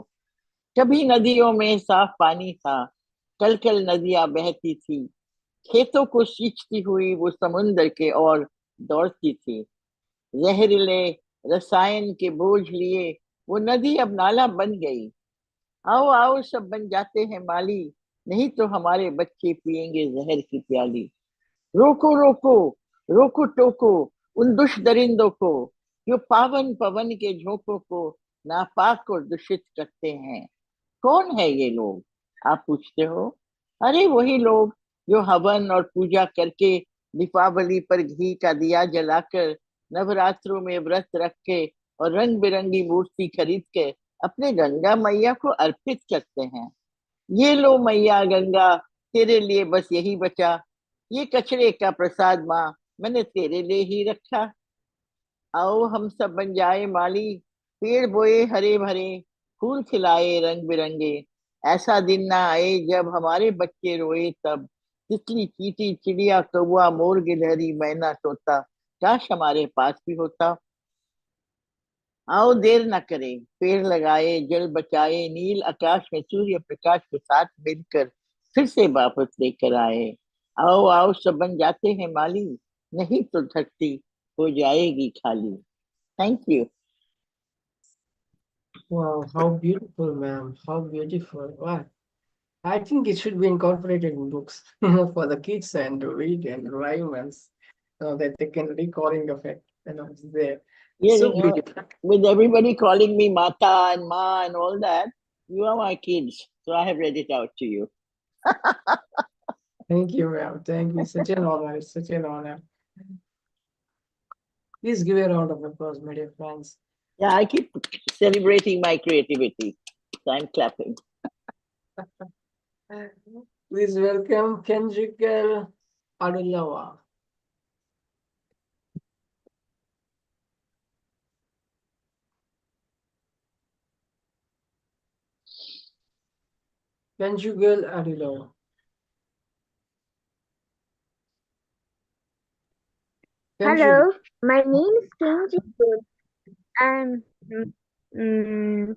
Speaker 9: कभी नदियों में साफ पानी था, कल कल नदियां बहती थी. खेतों को सींचती हुई वो समुद्र के ओर दौड़ती थी. जहरीले रसायन के बोझ लिए वो नदी अब नाला बन गई. आओ आओ सब बन जाते हैं माली, नहीं तो हमारे बच्चे पिएंगे जहर की प्याली. रोको रोको रोको टोको उन दुष्ट दरिंदों को, जो पावन पवन के झोंकों को नापाक और दूषित करते हैं. कौन है ये लोग, आप पूछते हो? अरे वही लोग जो हवन और पूजा करके, दीपावली पर घी का दिया जलाकर, नवरात्रों में व्रत रख के और रंग बिरंगी मूर्ति खरीद के अपने गंगा मैया को अर्पित करते हैं. ये लो मैया गंगा, तेरे लिए बस यही बचा. ये कचरे का प्रसाद माँ मैंने तेरे लिए ही रखा. आओ हम सब बन जाए माली, पेड़ बोए हरे भरे, फूल खिलाए रंग बिरंगे. ऐसा दिन ना आए जब हमारे बच्चे रोए तब. तितली चींटी चिड़िया कौवा मोर गिलहरी मैना तोता, काश हमारे पास भी होता. आओ देर न करें, पेड़ लगाए जल बचाए, नील आकाश में सूर्य प्रकाश के साथ मिलकर फिर से वापस लेकर आए. आओ आओ सब बन जाते हैं माली, नहीं तो धरती हो जाएगी खाली. Thank you.
Speaker 1: Wow, how beautiful, ma'am. How beautiful. Wow. I think it should be incorporated in books for the kids and to read and rhyme and so that they can recalling effect it's there.
Speaker 9: Yeah,
Speaker 1: So beautiful.
Speaker 9: with everybody calling me Mata and Ma and all that, you are my kids. So I have read it out to you.
Speaker 1: Thank you, ma'am. Thank you. Such an honor. It's such an honor. Please give a round of applause, my dear friends.
Speaker 9: Yeah, I keep celebrating my creativity. So I'm clapping.
Speaker 1: Please welcome Kendrickal Adulawa. Kendrickal Adulawa.
Speaker 17: Hello, my name is Kenji. I'm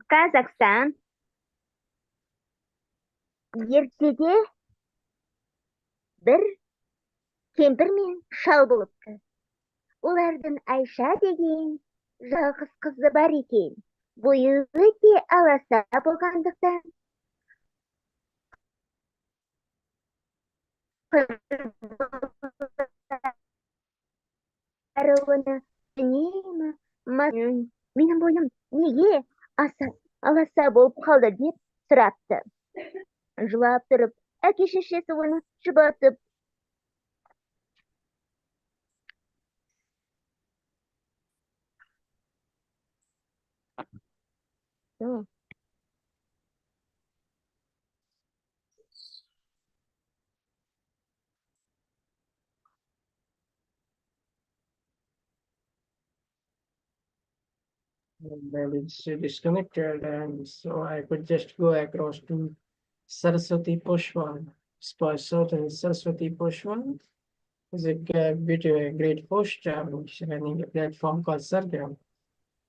Speaker 17: Kazakhstan. Ертеде бір кемпір мен шал болыпты. Олардың Айша деген жалғыз қызы бар екен. Бойы өте аласа болғандықтан оны үнемі менің бойым неге аласа болып қалды деп сұратты. Жылап тұрып, әке шешесі оны жұбатып,
Speaker 1: Well, it's disconnected, and so I could just go across to Saraswati Pushwan. Certain Saraswati Pushwan is a great host running a platform called Sircar.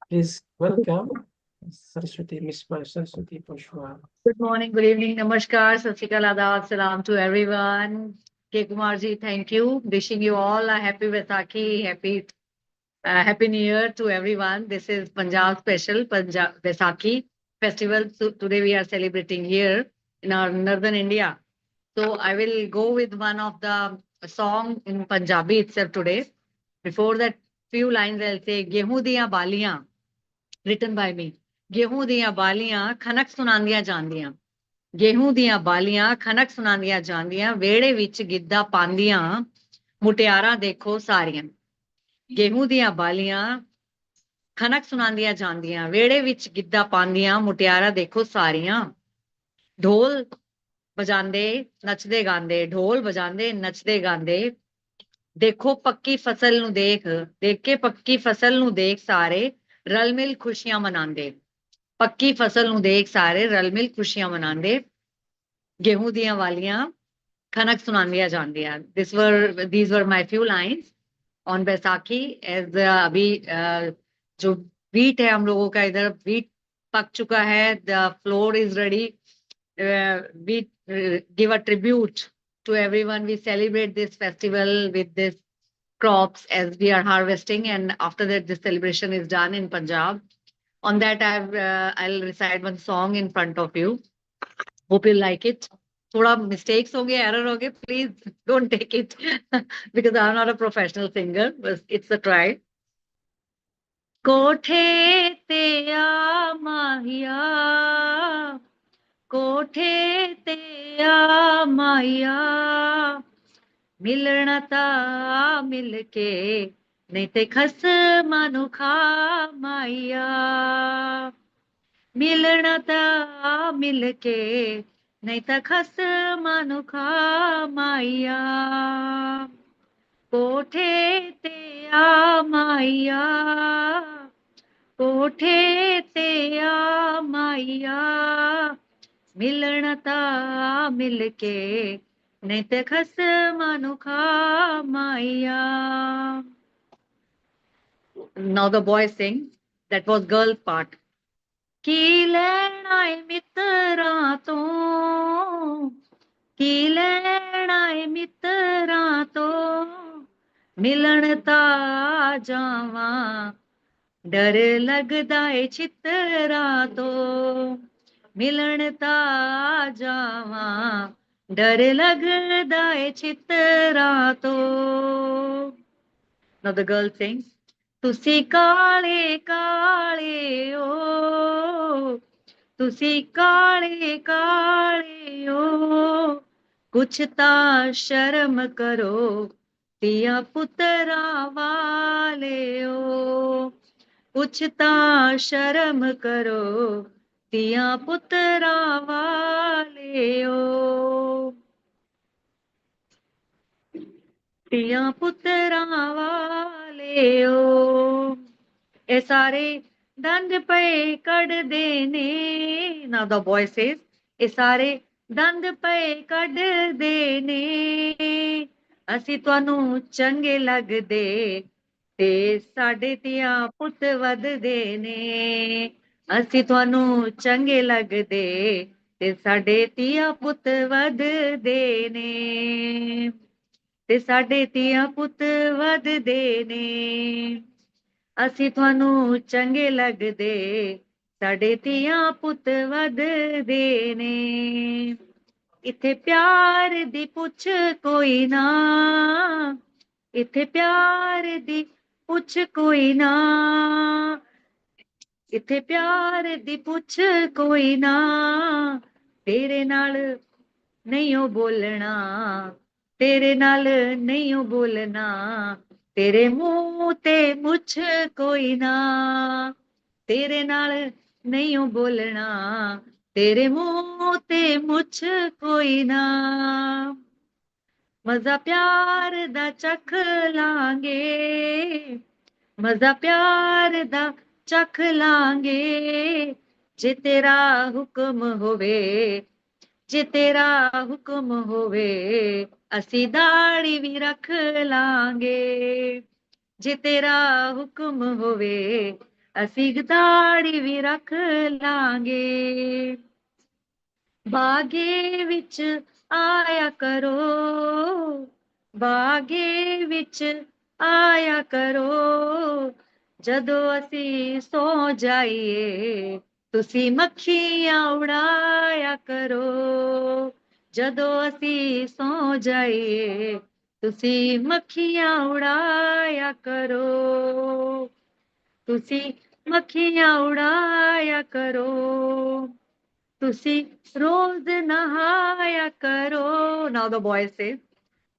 Speaker 1: Please welcome Saraswati, Miss Saraswati Pushwan.
Speaker 18: Good morning, good evening, namaskar, sat sri akal, adab, salam to everyone. K. Kumar ji, thank you. Wishing you all a happy Vaisakhi, happy New Year to everyone. This is Punjab special, Punjab Vaisakhi festival. So today we are celebrating here in our northern India. So I will go with one of the song in Punjabi itself today. Before that, few lines I'll say, Gehu diyan baliyan, written by me. Gehu diyan baliyan, khanak sunandiyan jandiyan. गेहूं दियां बालियां खनक सुनांदियां जांदियां वेड़े विच गिद्दा पांदियां मुटियारा देखो सारियां गेहूं दियां बालियां खनक सुनांदियां जांदियां वेड़े विच गिद्दा पांदियां मुटियारा देखो सारियां ढोल बजांदे नचदे गांदे ढोल बजांदे नचदे गांदे देखो पक्की फसल नु देख के पक्की फसल नु देख सारे रल मिल खुशियां मनांदे पक्की फसल नु देख सारे रल मिल खुशियां मनांदे गेहूं दियां वालियां खनक सुनांदियां जांदियां these were my few lines on Baisakhi as अभी जो wheat है हम लोगों का इधर wheat पक चुका है the floor is ready we give a tribute to everyone we celebrate this festival with this crops as we are harvesting and after that this celebration is done in Punjab. On that, I'll recite one song in front of you. Hope you like it. Thoda mistakes ho gaye, error ho gaye, please don't take it because I'm not a professional singer, but it's a try. Kothe te aa mahiya, kothe te aa mahiya, milna ta milke, nahi te khasma nu kha maiya. मिलना ता मिलके नहीं ता खस मनुखा माइया कोठे ते आ माइया कोठे ते आ माइया मिलना ता मिलके नहीं ते खस मनुखा माइया. Now the boys sing. That was girl part. ਕੀ ਲੈਣਾ ਏ ਮਿੱਤਰਾਂ ਤੋਂ ਕੀ ਲੈਣਾ ਏ ਮਿੱਤਰਾਂ ਤੋਂ ਮਿਲਣ ਤਾਂ ਜਾਵਾਂ ਡਰ ਲੱਗਦਾ ਏ ਛਿੱਤਰਾਂ ਤੋਂ ਮਿਲਣ ਤਾਂ ਜਾਵਾਂ ਡਰ ਲੱਗਦਾ ਏ ਛਿੱਤਰਾਂ ਤੋਂ. Now the girl sings. ਤੁਸੀਂ ਕਾਲੇ ਕਾਲੇ ਓ ਤੁਸੀਂ ਕਾਲੇ ਕਾਲੇ ਓ ਕੁਛ ਤਾਂ ਸ਼ਰਮ ਕਰੋ ਧੀਆਂ ਪੁੱਤਰਾਂ ਵਾਲਿਓ ਕੁਛ ਤਾਂ ਸ਼ਰਮ ਕਰੋ ਧੀਆਂ ਪੁੱਤਰਾਂ ਵਾਲਿਓ ਧੀਆਂ ਪੁੱਤਰਾਂ ਵਾਲਿਓ. ਇਹ ਸਾਰੇ ਦੰਦ ਪਏ ਕੱਢਦੇ ਨੇ. Now the boy says ਇਹ ਸਾਰੇ ਦੰਦ ਪਏ ਕੱਢਦੇ ਨੇ ਅਸੀਂ ਤੁਹਾਨੂੰ ਚੰਗੇ ਲੱਗਦੇ ਤੇ ਸਾਡੇ ਧੀਆਂ ਪੁੱਤ ਵੱਧਦੇ ਨੇ ਅਸੀਂ ਤੁਹਾਨੂੰ ਚੰਗੇ ਲੱਗਦੇ ਤੇ ਸਾਡੇ ਧੀਆਂ ਪੁੱਤ ਵੱਧਦੇ ਨੇ ਤੇ ਸਾਡੇ ਧੀਆਂ ਪੁੱਤ ਵੱਧਦੇ ਨੇ ਅਸੀਂ ਤੁਹਾਨੂੰ ਚੰਗੇ ਲੱਗਦੇ ਸਾਡੇ ਧੀਆਂ ਪੁੱਤ ਵੱਧਦੇ ਨੇ ਇੱਥੇ ਪਿਆਰ ਦੀ ਪੁੱਛ ਕੋਈ ਨਾ ਇੱਥੇ ਪਿਆਰ ਦੀ ਪੁੱਛ ਕੋਈ ਨਾ ਇੱਥੇ ਪਿਆਰ ਦੀ ਪੁੱਛ ਕੋਈ ਨਾ तेरे नाल नहीं हो बोलना, तेरे नाल नहीं हो बोलना, तेरे मुंह ते मुछ कोई ना, तेरे नाल नहीं हो बोलना, तेरे मुंह ते मुछ कोई ना, मजा प्यार दा चख लांगे, मजा प्यार दा चख लांगे, जे तेरा हुक्म होवे, जे तेरा हुक्म होवे, असी दाढ़ी भी रख लांगे, जे तेरा हुक्म होवे, असी दाढ़ी भी रख लांगे, बागे विच आया करो, बागे विच आया करो, ਜਦੋਂ ਅਸੀਂ ਸੋ ਜਾਈਏ ਤੁਸੀਂ ਮੱਖੀਆਂ ਉਡਾਇਆ ਕਰੋ, ਜਦੋਂ ਅਸੀਂ ਸੋ ਜਾਈਏ ਤੁਸੀਂ ਮੱਖੀਆਂ ਉਡਾਇਆ ਕਰੋ, ਤੁਸੀਂ ਮੱਖੀਆਂ ਉਡਾਇਆ ਕਰੋ, ਤੁਸੀਂ ਰੋਜ਼ ਨਹਾਇਆ ਕਰੋ, now the boys say,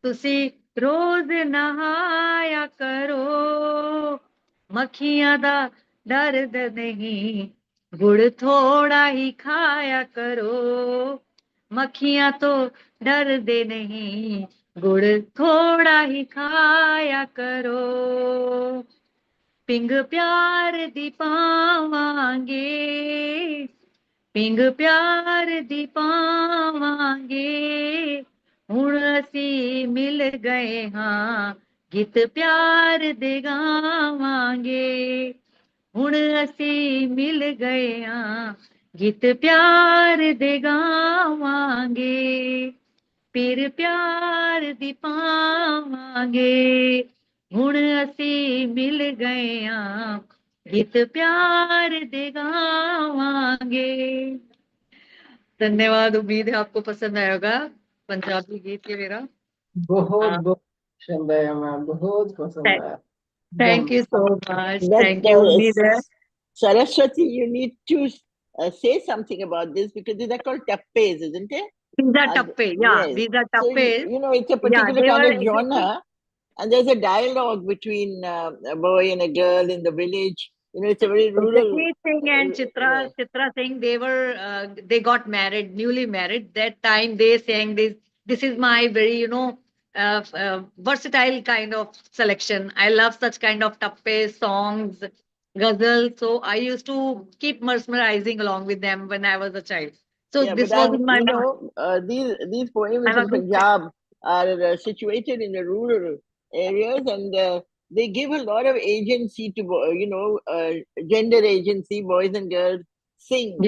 Speaker 18: ਤੁਸੀਂ ਰੋਜ਼ ਨਹਾਇਆ ਕਰੋ, ਮੱਖੀਆਂ ਦਾ ਦਰਦ ਨਹੀਂ, ਗੁੜ ਥੋੜਾ ਹੀ ਖਾਇਆ ਕਰੋ, ਮੱਖੀਆਂ ਤੋਂ ਡਰਦੇ ਨਹੀਂ, ਗੁੜ ਥੋੜਾ ਹੀ ਖਾਇਆ ਕਰੋ, ਪਿੰਗ ਪਿਆਰ ਦੀ ਪਾਵਾਂਗੇ, ਪਿੰਗ ਪਿਆਰ ਦੀ ਪਾਵਾਂਗੇ, ਹੁਣ ਅਸੀਂ ਮਿਲ ਗਏ ਹਾਂ, ਗੀਤ ਪਿਆਰ ਦੇ ਗਾਵਾਂਗੇ, ਹੁਣ ਅਸੀਂ ਮਿਲ ਗਏ ਹਾਂ, ਗੀਤ ਪਿਆਰ ਦੇ ਗਾਵਾਂਗੇ, ਫਿਰ ਪਿਆਰ ਦੀ ਪਾਵਾਂਗੇ, ਹੁਣ ਅਸੀਂ ਮਿਲ ਗਏ ਹਾਂ, गीत प्यार दे गावांगे। धन्यवाद, उम्मीद है आपको पसंद आएगा पंजाबी गीत ये मेरा।
Speaker 1: बहुत बहुत पसंद आया मैम, बहुत पसंद आया।
Speaker 18: Thank you so much,
Speaker 9: That,
Speaker 18: thank you. उम्मीद है
Speaker 9: Saraswati, you need to say something about this because these are called tappes, isn't it?
Speaker 18: These are tappe, yeah.
Speaker 9: Yes.
Speaker 18: These are
Speaker 9: So,
Speaker 18: tappes.
Speaker 9: you know, it's a particular
Speaker 18: they
Speaker 9: kind
Speaker 18: were
Speaker 9: of genre, and there's a dialogue between a boy and a girl in the village. You know, it's a very rural.
Speaker 18: Jagmeet Singh and Chitra Singh, they were they got married, newly married. That time they sang this. This is my very versatile kind of selection. I love such kind of tappe songs, ghazal. So I used to keep mesmerizing along with them when I was a child. So
Speaker 9: Yeah,
Speaker 18: this
Speaker 9: but
Speaker 18: was in my
Speaker 9: you
Speaker 18: mind.
Speaker 9: know, these poems
Speaker 18: I'm a
Speaker 9: in
Speaker 18: big fan.
Speaker 9: Punjab are situated in the rural areas, and they give a lot of agency to gender agency. Boys and girls sing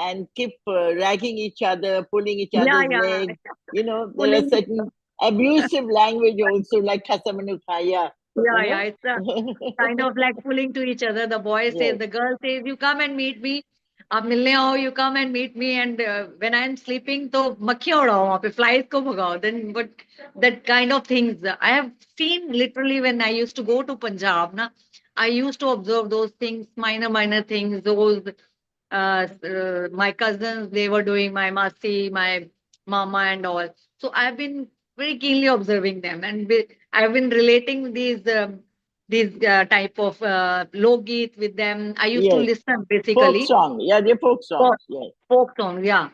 Speaker 9: and keep ragging each other, pulling each other's legs. You know, there are certain abusive language also, like Khasamanu Khaya.
Speaker 18: Yeah, it's kind of like pulling to each other. The boy says,
Speaker 9: Yes.
Speaker 18: the girl says, you come and meet me. आप मिलने आओ, you come and meet me, and when I'm sleeping, तो मक्खियाँ उड़ाओ वहाँ पे, flies को भगाओ. Then but that kind of things I have seen literally when I used to go to Punjab. Na, I used to observe those things, minor things. Those my cousins, they were doing, my masi, my mama, and all. So I've been very keenly observing them, and I've been relating these type of log geet with them. I used to
Speaker 9: Yes.
Speaker 18: listen basically.
Speaker 9: Folk song, yeah, they're folk songs. Yes.
Speaker 18: Folk songs, yeah.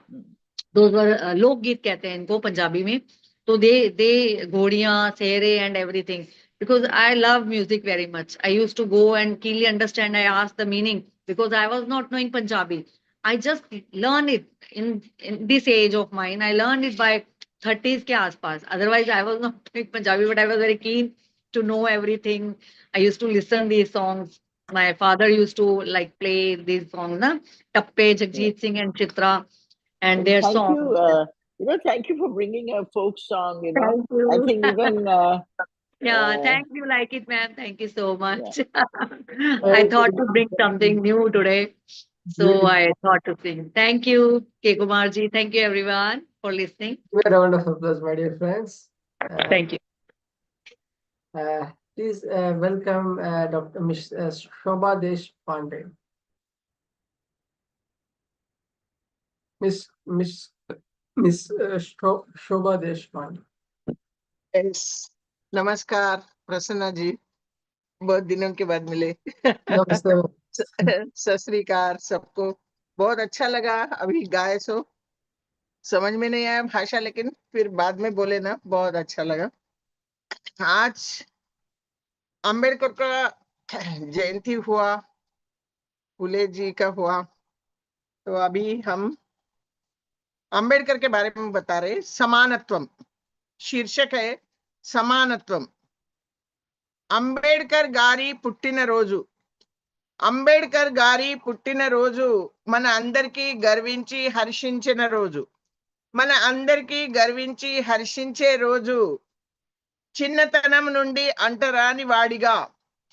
Speaker 18: Those were लोक गीत कहते हैं इनको पंजाबी में. So they घोड़ियाँ, सेहरे and everything. Because I love music very much. I used to go and keenly understand. I asked the meaning because I was not knowing Punjabi. I just learned it in this age of mine. I learned it by 30s के आसपास. Otherwise, I was not knowing Punjabi, but I was very keen to know everything. I used to listen these songs. My father used to like play these songs, na? Tappe, Jagjit Singh and Chitra, and their
Speaker 9: Thank
Speaker 18: songs.
Speaker 9: you. Thank you for bringing a folk song.
Speaker 18: Thank you.
Speaker 9: I think even.
Speaker 18: Thank you, like it, ma'am. Thank you so much. I
Speaker 1: Very
Speaker 18: thought
Speaker 1: good.
Speaker 18: to bring something new today, so I thought to sing. Thank you, K. Kumar ji. Thank you, everyone, for listening.
Speaker 1: A round of applause, my dear friends.
Speaker 18: Thank you.
Speaker 1: Please welcome Dr. Ms. Shobha Deshpande. Miss Shobha Deshpande.
Speaker 19: Yes. नमस्कार प्रसन्ना जी, बहुत दिनों के बाद मिले।
Speaker 1: नमस्ते।
Speaker 19: सत श्री अकाल सबको। बहुत अच्छा लगा, अभी गाए सो समझ में नहीं आया भाषा, लेकिन फिर बाद में बोले ना, बहुत अच्छा लगा। आज अंबेडकर का जयंती हुआ, फुले जी का हुआ, तो अभी हम अंबेडकर के बारे में बता रहे। समानत्वम शीर्षक है, समानत्वम। అంబేద్కర్ గారి పుట్టినరోజు, అంబేద్కర్ గారి పుట్టినరోజు మన అందరికీ గర్వించి హర్షించిన రోజు, మన అందరికీ గర్వించి హర్షించే రోజు. చిన్నతనం నుండి అంటరాని వాడిగా,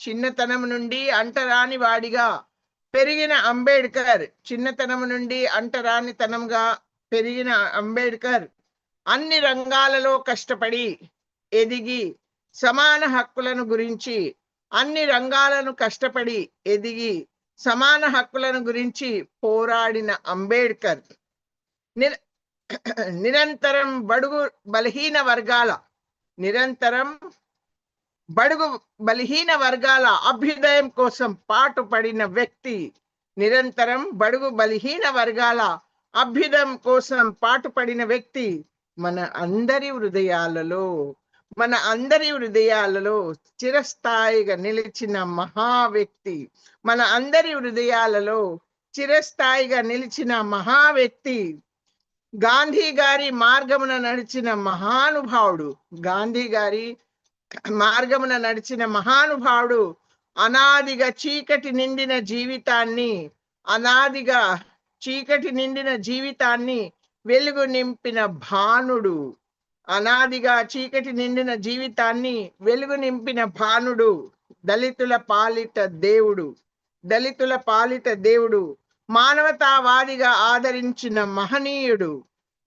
Speaker 19: చిన్నతనం నుండి అంటరాని వాడిగా పెరిగిన అంబేద్కర్, చిన్నతనం నుండి అంటరానితనంగా పెరిగిన అంబేద్కర్ అన్ని రంగాలలో కష్టపడి ఎదిగి సమాన హక్కులను గురించి, అన్ని రంగాలను కష్టపడి ఎదిగి సమాన హక్కులను గురించి పోరాడిన అంబేద్కర్ నిరంతరం బడుగు బలహీన వర్గాల, నిరంతరం బడుగు బలహీన వర్గాల అభ్యుదయం కోసం పాటుపడిన వ్యక్తి, నిరంతరం బడుగు బలహీన వర్గాల అభ్యుదయం కోసం పాటుపడిన వ్యక్తి మన అందరి హృదయాలలో, మన అందరి హృదయాలలో చిరస్థాయిగా నిలిచిన మహా వ్యక్తి, మన అందరి హృదయాలలో చిరస్థాయిగా నిలిచిన మహా వ్యక్తి, గాంధీ గారి మార్గమున నడిచిన మహానుభావుడు, గాంధీ గారి మార్గమున నడిచిన మహానుభావుడు, అనాదిగా చీకటి నిండిన జీవితాన్ని, అనాదిగా చీకటి నిండిన జీవితాన్ని వెలుగు నింపిన భానుడు, అనాదిగా చీకటి నిండిన జీవితాన్ని వెలుగు నింపిన భానుడు, దళితుల పాలిట దేవుడు, దళితుల పాలిట దేవుడు, మానవతావాదిగా ఆదరించిన మహనీయుడు,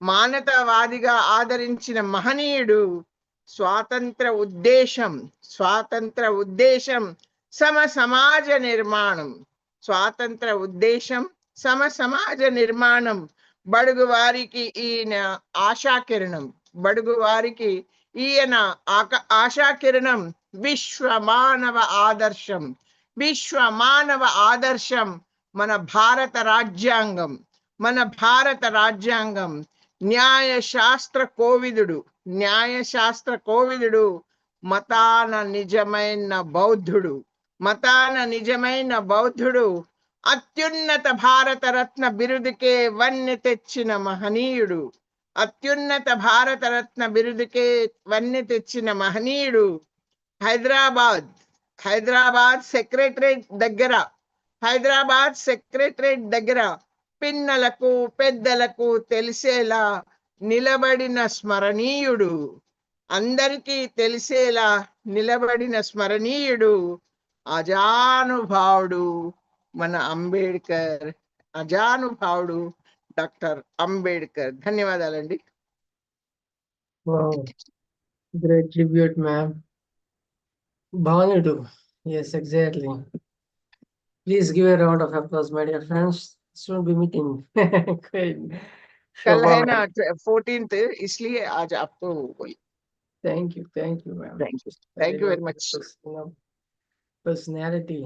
Speaker 19: మానవతావాదిగా ఆదరించిన మహనీయుడు. స్వాతంత్ర ఉద్దేశం, స్వాతంత్ర ఉద్దేశం సమ సమాజ నిర్మాణం, స్వాతంత్ర ఉద్దేశం సమ సమాజ నిర్మాణం. బడుగు వారికి ఈయన ఆశాకిరణం, బడుగు వారికి ఈయన ఆశాకిరణం. విశ్వ మానవ ఆదర్శం, విశ్వ మానవ ఆదర్శం. మన భారత రాజ్యాంగం, మన భారత రాజ్యాంగం. న్యాయశాస్త్ర కోవిదుడు, న్యాయశాస్త్ర కోవిదుడు. మతాన నిజమైన బౌద్ధుడు, మతాన నిజమైన బౌద్ధుడు. అత్యున్నత భారతరత్న బిరుదుకే వన్నె తెచ్చిన మహనీయుడు, అత్యున్నత భారతరత్న బిరుదుకే వన్నె తెచ్చిన మహనీయుడు. హైదరాబాద్, హైదరాబాద్ సెక్రటరేట్ దగ్గర, హైదరాబాద్ సెక్రటరేట్ దగ్గర పిన్నలకు పెద్దలకు తెలిసేలా నిలబడిన స్మరణీయుడు, అందరికీ తెలిసేలా నిలబడిన స్మరణీయుడు. అజానుభావుడు మన అంబేద్కర్, అజానుభావుడు డాక్టర్ అంబేద్కర్. ధన్యవాదాలండి.
Speaker 1: Wow, great tribute, ma'am. Bhanudu, yes, exactly. Please give a round of applause, my dear friends. Soon be meeting. Great.
Speaker 19: कल
Speaker 1: Shobha,
Speaker 19: है ना 14th, इसलिए आज आपको वही.
Speaker 1: thank you, ma'am.
Speaker 19: Thank you, thank you very much.
Speaker 1: Personality,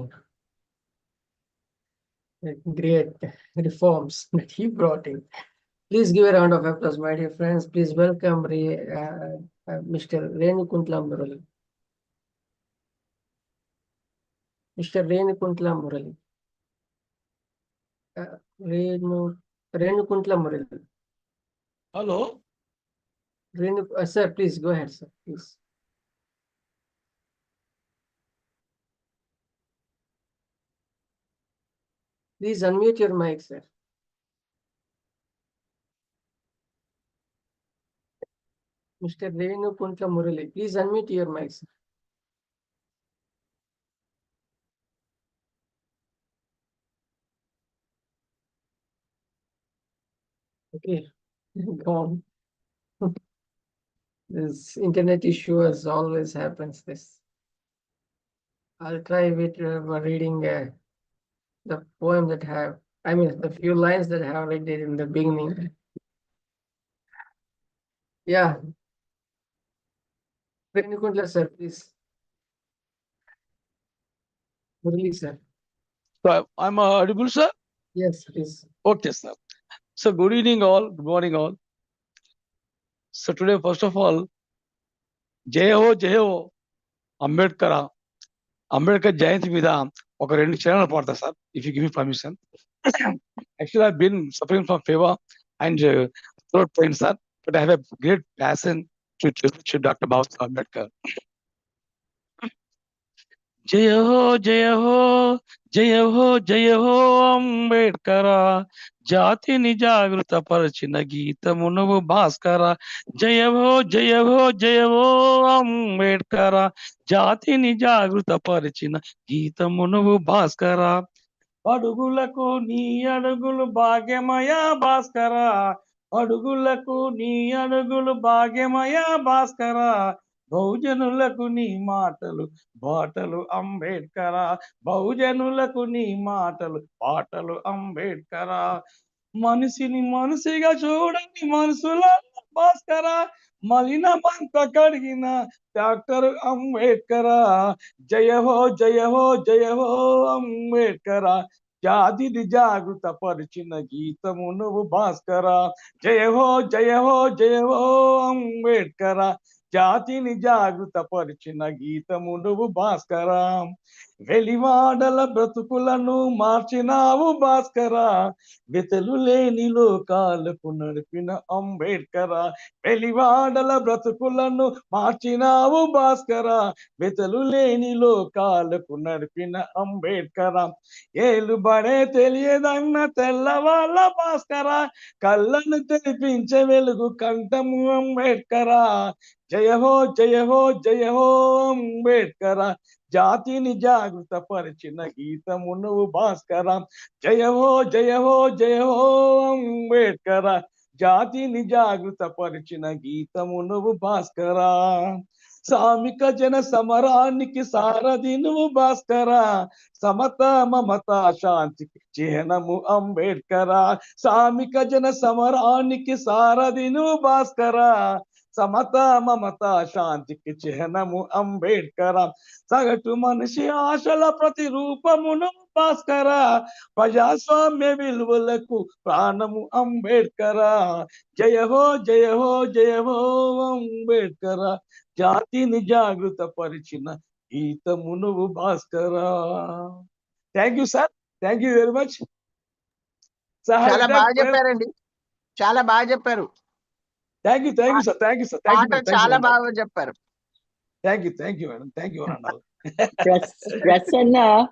Speaker 1: great reforms that he brought in. Please give a round of applause, my dear friends. Please welcome Mr. Renukuntla Murali. Mr. Renukuntla Murali. Renukuntla Murali.
Speaker 20: Hello.
Speaker 1: Sir, please go ahead, sir. Please. Please unmute your mic, sir. Mr. Renukuntla Murali, please unmute your mic, sir. Okay, gone. This internet issue as always happens. This. I'll try with reading the poem that I have I mean, the few lines that I have already did in the beginning. Yeah. Renikundla sir, please. Murali sir.
Speaker 20: So I'm audible, sir?
Speaker 1: Yes, please.
Speaker 20: Okay, sir. So good evening all, good morning all. So today, first of all, జయ హో అంబేద్కర్ అంబేద్కర్ జయంతి మీద ఒక 2 చరణాలు పాడతా sir, if you give me permission. Actually, I've been suffering from fever and throat pain, sir, but I have a great passion to Dr. Baba Ambedkar. జయ హో జయ హో జయ హో జయ హో అంబేడ్కర, జాతిని జాగృత పరిచిన గీతము నువ్వు భాస్కర. జయ హో జయ హో జయ హో అంబేడ్కర, జాతిని జాగృత పరిచిన గీతము నువ్వు భాస్కర. అడుగులకు నీ అడుగులు భాగ్యమయ భాస్కర, అడుగులకు నీ అడుగులు భాగ్యమయ భాస్కర. బహుజనులకు నీ మాటలు బాటలు అంబేడ్కర, బహుజనులకు నీ మాటలు బాటలు అంబేడ్కర. మనిషిని మనిషిగా చూడని మనసుల భాస్కర, మలిన మంత కడిగిన డాక్టర్ అంబేడ్కర. జయ హో జయ హో జయ హో అంబేడ్కర, జాతిని జాగృత పరిచిన గీతము నువ్వు భాస్కర. జయ హో జయ హో జయ హో అంబేడ్కర, జాతిని జాగృత పరిచిన గీతము నువ్వు భాస్కర. వెలివాడల బ్రతుకులను మార్చినావు భాస్కర, వెతలు లేని లోకాలకు నడిపిన అంబేడ్కర. వెలివాడల బ్రతుకులను మార్చినావు భాస్కర, వెతలు లేని లోకాలకు నడిపిన అంబేడ్కర. ఏలుబడే తెలియదన్న తెల్లవాళ్ళ భాస్కర, కళ్ళను తెరిపించే వెలుగు కంఠము అంబేడ్కర. జయ హో జయ హో జయ హో అంబేడ్కర, జాతిని జాగృత పరిచిన గీతము నువ్వు భాస్కర. జయ హో జయ హో జయ హో అంబేడ్కర, జాతిని జాగృత పరిచిన గీతము నువ్వు భాస్కర. సామిక జన సమరానికి సారథి నువ్వు భాస్కర, సమత మమత శాంతికి చిహ్నము అంబేడ్కర. సామిక జన సమరానికి సారథి నువ్వు భాస్కర, సమత మమత శాంతికి చిహ్నము అంబేడ్కర. సగటు మనిషి ఆశల ప్రతిరూపమును భాస్కర, ప్రజాస్వామ్య విలువలకు ప్రాణము అంబేడ్కర. జయ హో జయ హో జయ హో అంబేడ్కర, జాతిని జాగృత పరిచిన గీతము నువ్వు Bhaskara. Thank you sir, thank you very much.
Speaker 19: చాలా బాగా చెప్పారండి, చాలా బాగా చెప్పారు.
Speaker 20: Thank you sir, thank you sir,
Speaker 19: చాలా బాగా చెప్పారు.
Speaker 20: Thank you madam, thank you అన్నారు.
Speaker 9: Prasanna,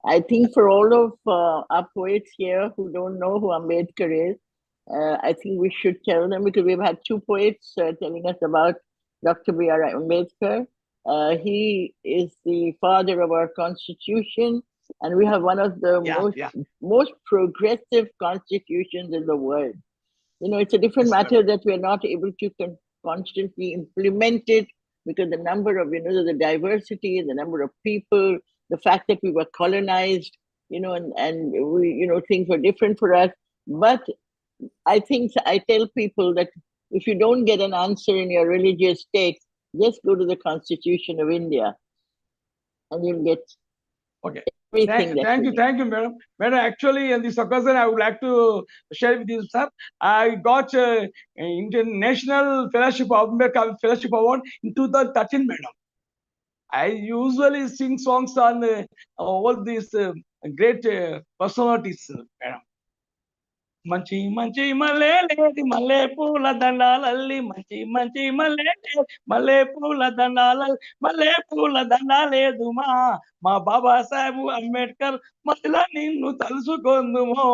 Speaker 9: I think for all of our poets here who don't know who Ambedkar is, I think we should tell them, because we've had 2 poets telling us about Dr. B.R. Ambedkar. He is the father of our constitution, and we have one of the most progressive constitutions in the world. You know, it's a different matter that we're not able to constantly implement it, because the number of, the diversity, the number of people, the fact that we were colonized, and we, things were different for us. But I think I tell people that if you don't get an answer in your religious state, just go to the Constitution of India, and you'll get everything.
Speaker 20: Thank you, madam. Madam, actually, in this occasion, I would like to share with you, sir. I got International Fellowship Award in 2013, madam. I usually sing songs on all these great personalities, madam. మంచి మంచి మల్లె లేది మల్లె పూల దండాలల్లి, మంచి మంచి మల్లె మల్లె పూల దండాలల్లి, మల్లె పూల దండాలేదు మా బాబాసాహెబ్ అంబేద్కర్ మళ్ళా నిన్ను తలుసుకొందుమో.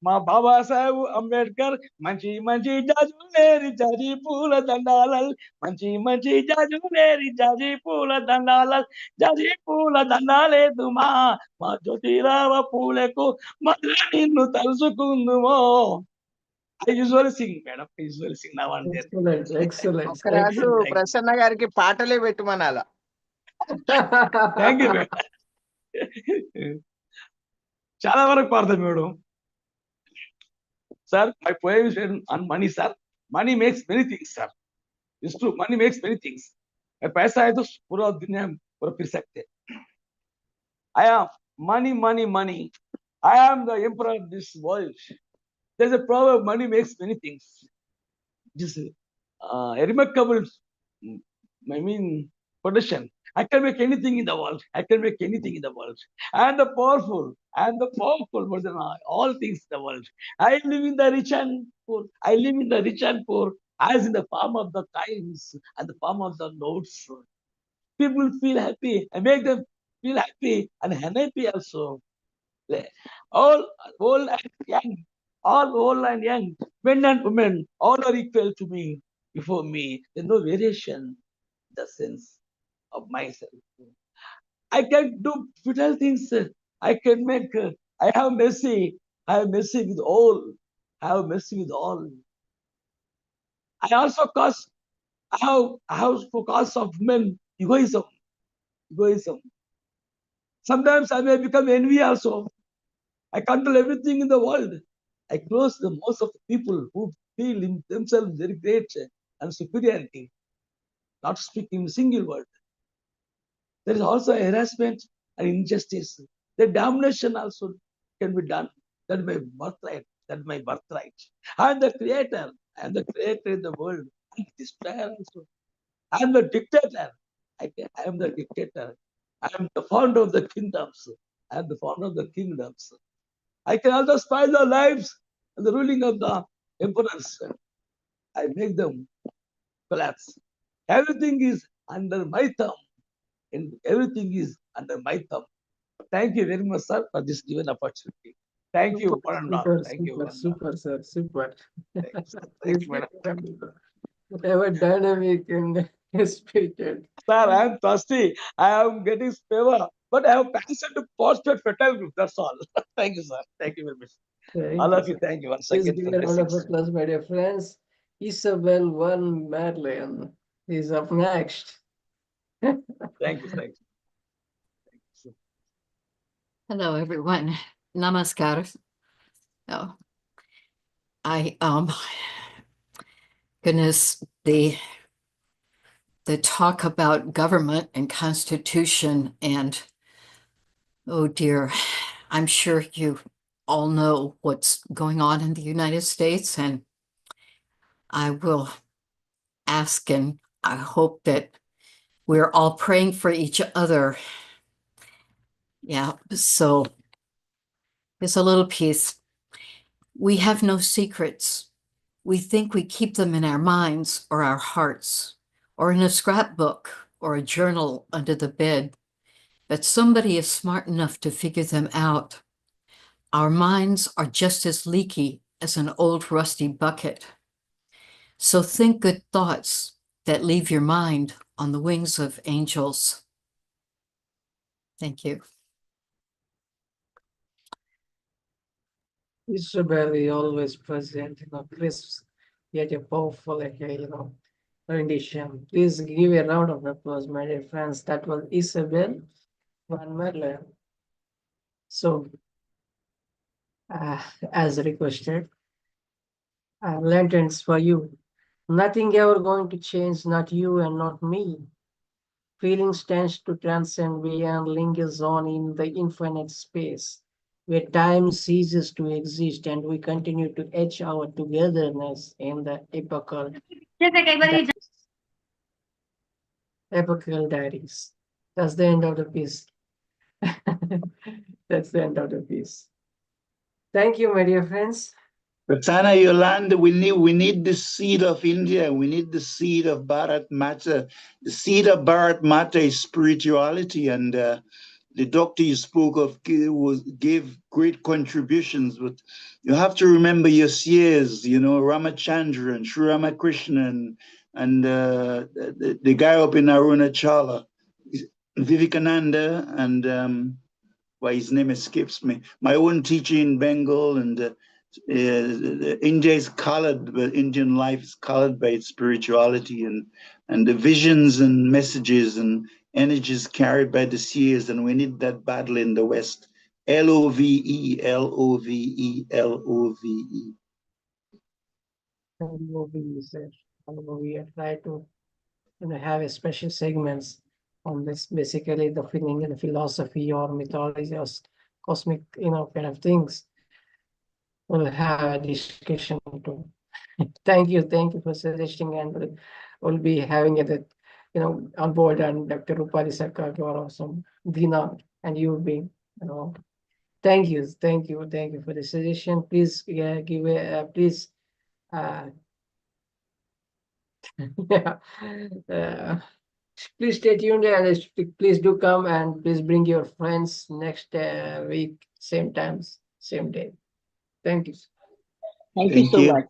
Speaker 20: మా బాబాసాహెబ్ అంబేద్కర్ మంచి మంచి జాజులేరి జాజి పూల దండాలల్లి, మంచి మంచి జాజులేరి జాజి పూల దండాలల్లి, జాజి పూల దండాలేదు మా జ్యోతిరావ పూలకు మళ్ళా నిన్ను తలుసుకుందుమో. I usually sing, madam. I usually sing now and then.
Speaker 1: Excellent.
Speaker 19: ఒకరాజు Prasanna గారికి పాటలే పెట్టమనాలా.
Speaker 20: Thank you madam. చాలా వరకు పాడతాను madam. Sir, my poem is on money, sir. Money makes many things, sir. It's true, money makes many things. पैसा है तो पूरा दुनिया पूरा फिर सकते हैं. I am money, money, money. I am the emperor of this world. There's a proverb, money makes many things. This is a remarkable, position. I can make anything in the world. I can make anything in the world. And the powerful more than all things in the world. I live in the rich and poor. I live in the rich and poor as in the palm of the times and the palm of the notes. People feel happy. I make them feel happy and happy also. All old and young, all old and young, men and women, all are equal to me, before me. There's no variation in the sense of myself. I can do futile things. I can make, I have mercy. I have mercy with all. I have mercy with all. I also have for cause of men, egoism. Sometimes I may become envy also. I control everything in the world. I close the most of the people who feel in themselves very great and superiority, not speaking a single word. There is also harassment and injustice. The damnation also can be done. That is my birthright. I am the creator. I am the creator in the world. I am the destroyer also. I am the dictator. I am the dictator. I am the founder of the kingdoms. I am the founder of the kingdoms. I can also spoil the lives and the ruling of the emperors. I make them collapse. Everything is under my thumb. And everything is under my thumb. Thank you very much, sir, for this given opportunity. Thank you, one and all. Thank you, one and all.
Speaker 1: Super, sir, super.
Speaker 20: Thanks, madam.
Speaker 1: Whatever dynamic and spirited.
Speaker 20: Sir, I am thirsty. I am getting favor, but I have passion to postpone fertile group. That's all. Thank you, sir. Thank you very much. All of you, thank you once
Speaker 1: Please
Speaker 20: again.
Speaker 1: give
Speaker 20: For
Speaker 1: a round of
Speaker 20: blessings.
Speaker 1: applause, my dear friends. Isabel Van Madeleine is up next.
Speaker 20: Thank you.
Speaker 21: Hello, everyone. Namaskar. Oh, goodness, the talk about government and constitution and, oh dear, I'm sure you all know what's going on in the United States, and I will ask and I hope that we're all praying for each other. Yeah, so it's a little piece. We have no secrets. We think we keep them in our minds or our hearts, or in a scrapbook or a journal under the bed, but somebody is smart enough to figure them out. Our minds are just as leaky as an old rusty bucket. So think good thoughts that leave your mind on the wings of angels. Thank you.
Speaker 1: Isabel is always present, crisp, yet a powerful, rendition. Please give a round of applause, my dear friends. That was Isabel Van Madeleine. So, as requested, lanterns for you. Nothing ever going to change, not you and not me. Feelings tends to transcend beyond, lingers on in the infinite space, where time ceases to exist and we continue to etch our togetherness in the epochal diaries. That's the end of the piece. That's the end of the piece. Thank you, my dear friends.
Speaker 2: Prasanna, Yolanda, we need the seed of India. We need the seed of Bharat Mata. The seed of Bharat Mata is spirituality, and the doctor you spoke of gave great contributions. But you have to remember your seers, Ramachandra and Sri Ramakrishna and the guy up in Arunachala, Vivekananda, and why his name escapes me. My own teacher in Bengal, and India is colored, but Indian life is colored by its spirituality and the visions and messages and energies carried by the seers, and we need that battle in the West. Love, Love, Love.
Speaker 1: and movies. And we try to have a special segments on this, basically the feeling and philosophy or mythology or cosmic, kind of things. We'll have a discussion too. Thank you for suggesting, and we'll be having it, on board, and Dr. Roopali Sircar, Gaur, some Deena, and you will be, thank you for the suggestion. Please give a please. Yeah. Please stay tuned, and please do come, and please bring your friends next week, same times, same day. Thank you.
Speaker 9: Thank you so much.